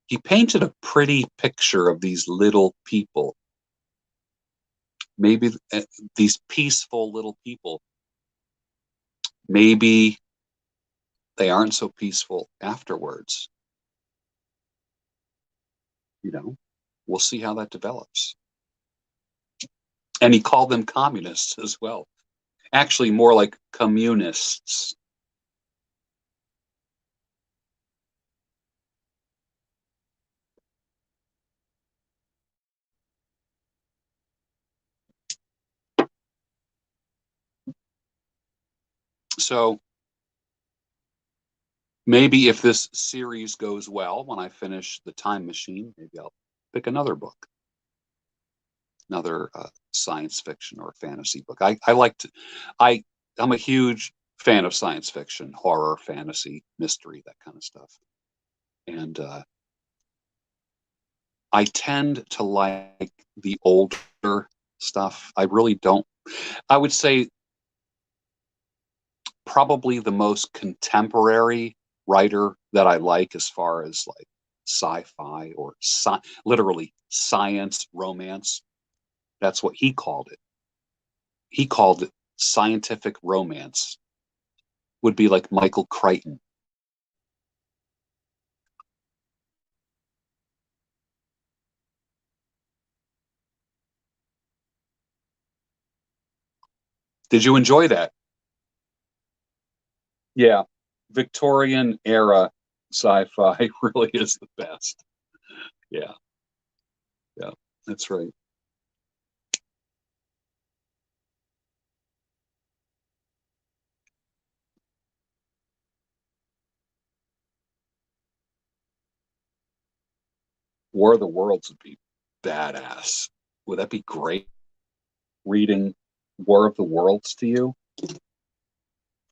he painted a pretty picture of these little people, maybe these peaceful little people. Maybe they aren't so peaceful afterwards. You know, we'll see how that develops. And he called them communists as well. Actually, more like communists. So maybe if this series goes well, when I finish The Time Machine, maybe I'll pick another book, another science fiction or fantasy book. I like to, I'm a huge fan of science fiction, horror, fantasy, mystery, that kind of stuff. And I tend to like the older stuff. I really don't. I would say probably the most contemporary writer that I like as far as like sci-fi or literally science romance. That's what he called it. He called it scientific romance. Would be like Michael Crichton. Did you enjoy that? Yeah. Victorian era sci-fi really is the best. Yeah. Yeah. That's right. War of the Worlds would be badass. Would that be great? Reading War of the Worlds to you?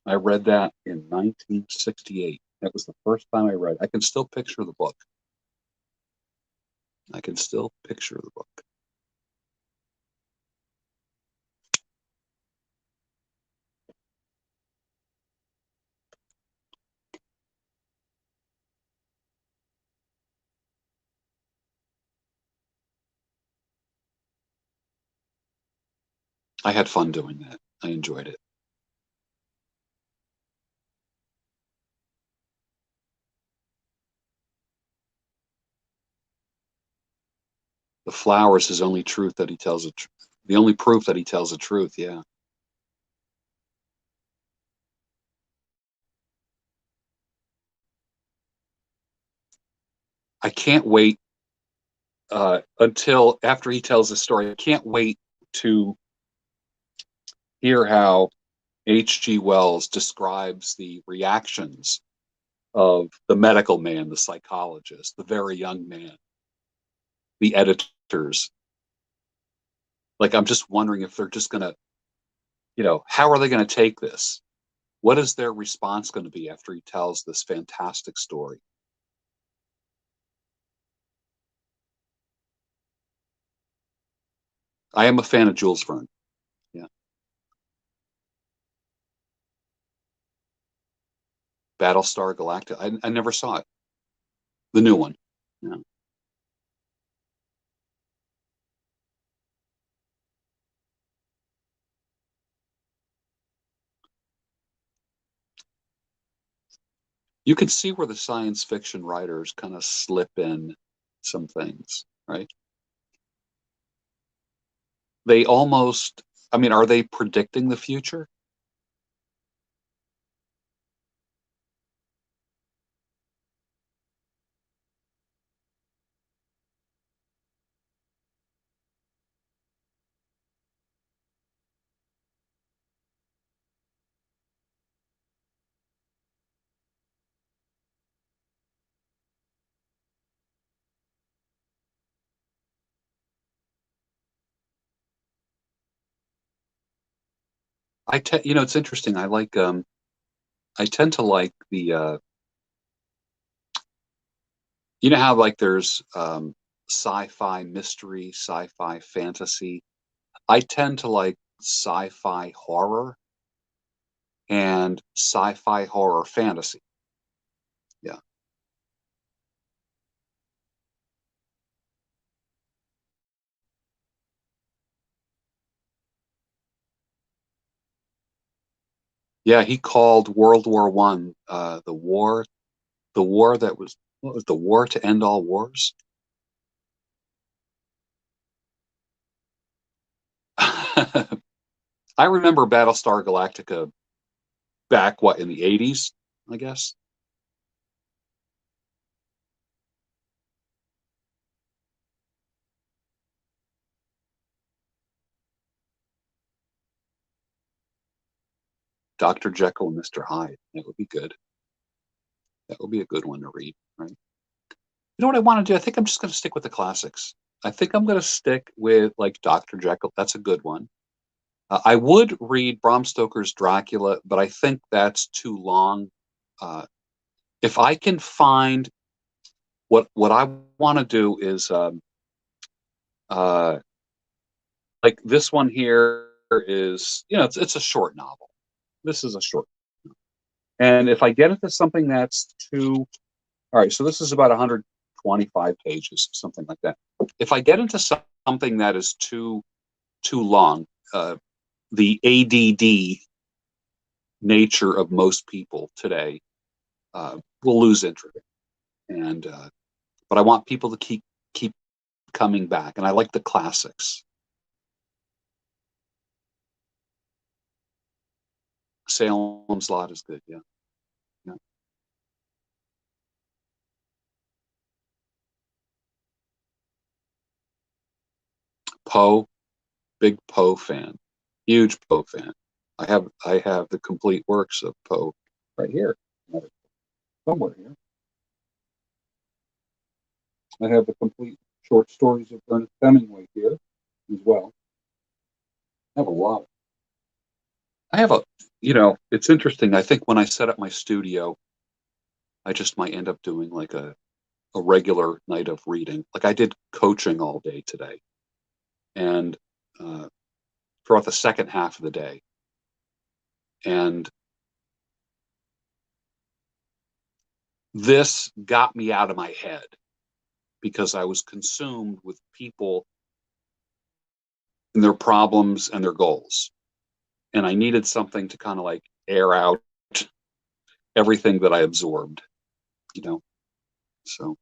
I read that in 1968. That was the first time I read. I can still picture the book. I can still picture the book. I had fun doing that. I enjoyed it. The flowers is only truth that he tells it. The only proof that he tells the truth. Yeah. I can't wait until after he tells the story. I can't wait to hear how H.G. Wells describes the reactions of the medical man, the psychologist, the very young man, the editors. Like, I'm just wondering if they're just going to, how are they going to take this? What is their response going to be after he tells this fantastic story? I am a fan of Jules Verne. Yeah. Battlestar Galactica. I never saw it. The new one. Yeah. You could see where the science fiction writers kind of slip in some things, right? They almost, I mean, are they predicting the future? It's interesting. I tend to like how like there's sci-fi mystery, sci-fi fantasy. I tend to like sci-fi horror and sci-fi horror fantasy. Yeah. Yeah, he called World War One the war that was what was the war to end all wars? I remember Battlestar Galactica back what in the 80s, I guess. Dr. Jekyll and Mr. Hyde. That would be good. That would be a good one to read, right? You know what I want to do? I think I'm just going to stick with the classics. I think I'm going to stick with like Dr. Jekyll. That's a good one. I would read Bram Stoker's Dracula, but I think that's too long. Uh, if I can find what I want to do is uh, like this one here is it's a short novel. This is a short, and if I get into something that's too all right, so this is about 125 pages, something like that. If I get into something that is too long, the ADD nature of most people today will lose interest. And but I want people to keep coming back, and I like the classics. Salem's Lot is good. Yeah, yeah. Poe, big Poe fan, huge Poe fan. I have the complete works of Poe right here, somewhere here. I have the complete short stories of Ernest Hemingway here as well. I have a lot. I have a, it's interesting. I think when I set up my studio, I just might end up doing like a regular night of reading. Like I did coaching all day today and uh, throughout the second half of the day. And this got me out of my head because I was consumed with people and their problems and their goals. And I needed something to kind of like air out everything that I absorbed, you know. So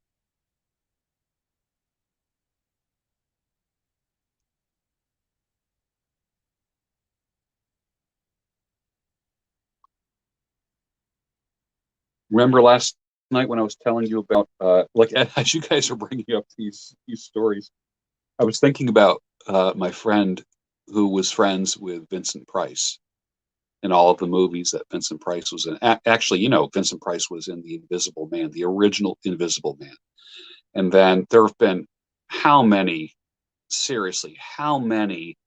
remember last night when I was telling you about like as you guys are bringing up these stories, I was thinking about my friend who was friends with Vincent Price in all of the movies that Vincent Price was in. Actually, Vincent Price was in The Invisible Man, the original Invisible Man. And then there have been how many, seriously, how many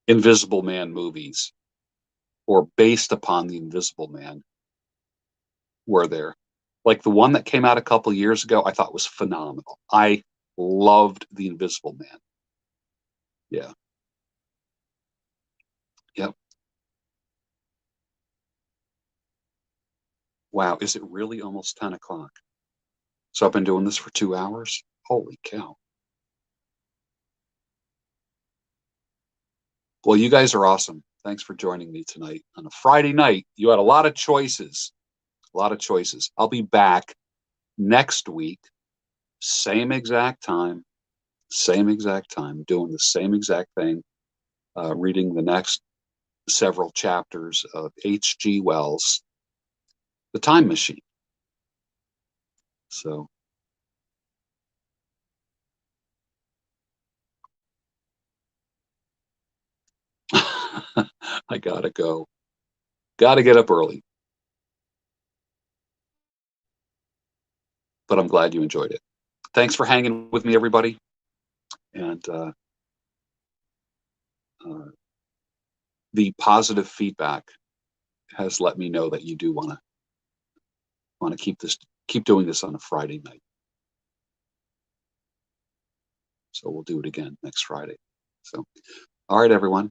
Invisible Man movies or based upon the Invisible Man were there? Like the one that came out a couple of years ago, I thought was phenomenal. I loved The Invisible Man. Yeah. Yep. Wow. Is it really almost 10 o'clock? So I've been doing this for 2 hours? Holy cow. Well, you guys are awesome. Thanks for joining me tonight on a Friday night. You had a lot of choices, a lot of choices. I'll be back next week, same exact time, doing the same exact thing, reading the next several chapters of H.G. Wells' The Time Machine. So I gotta go. Gotta get up early, but I'm glad you enjoyed it. Thanks for hanging with me, everybody. And uh, the positive feedback has let me know that you do want to keep doing this on a Friday night. So we'll do it again next Friday. So, all right, everyone.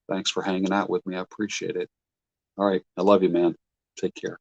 Thanks for hanging out with me. I appreciate it. All right. I love you, man. Take care.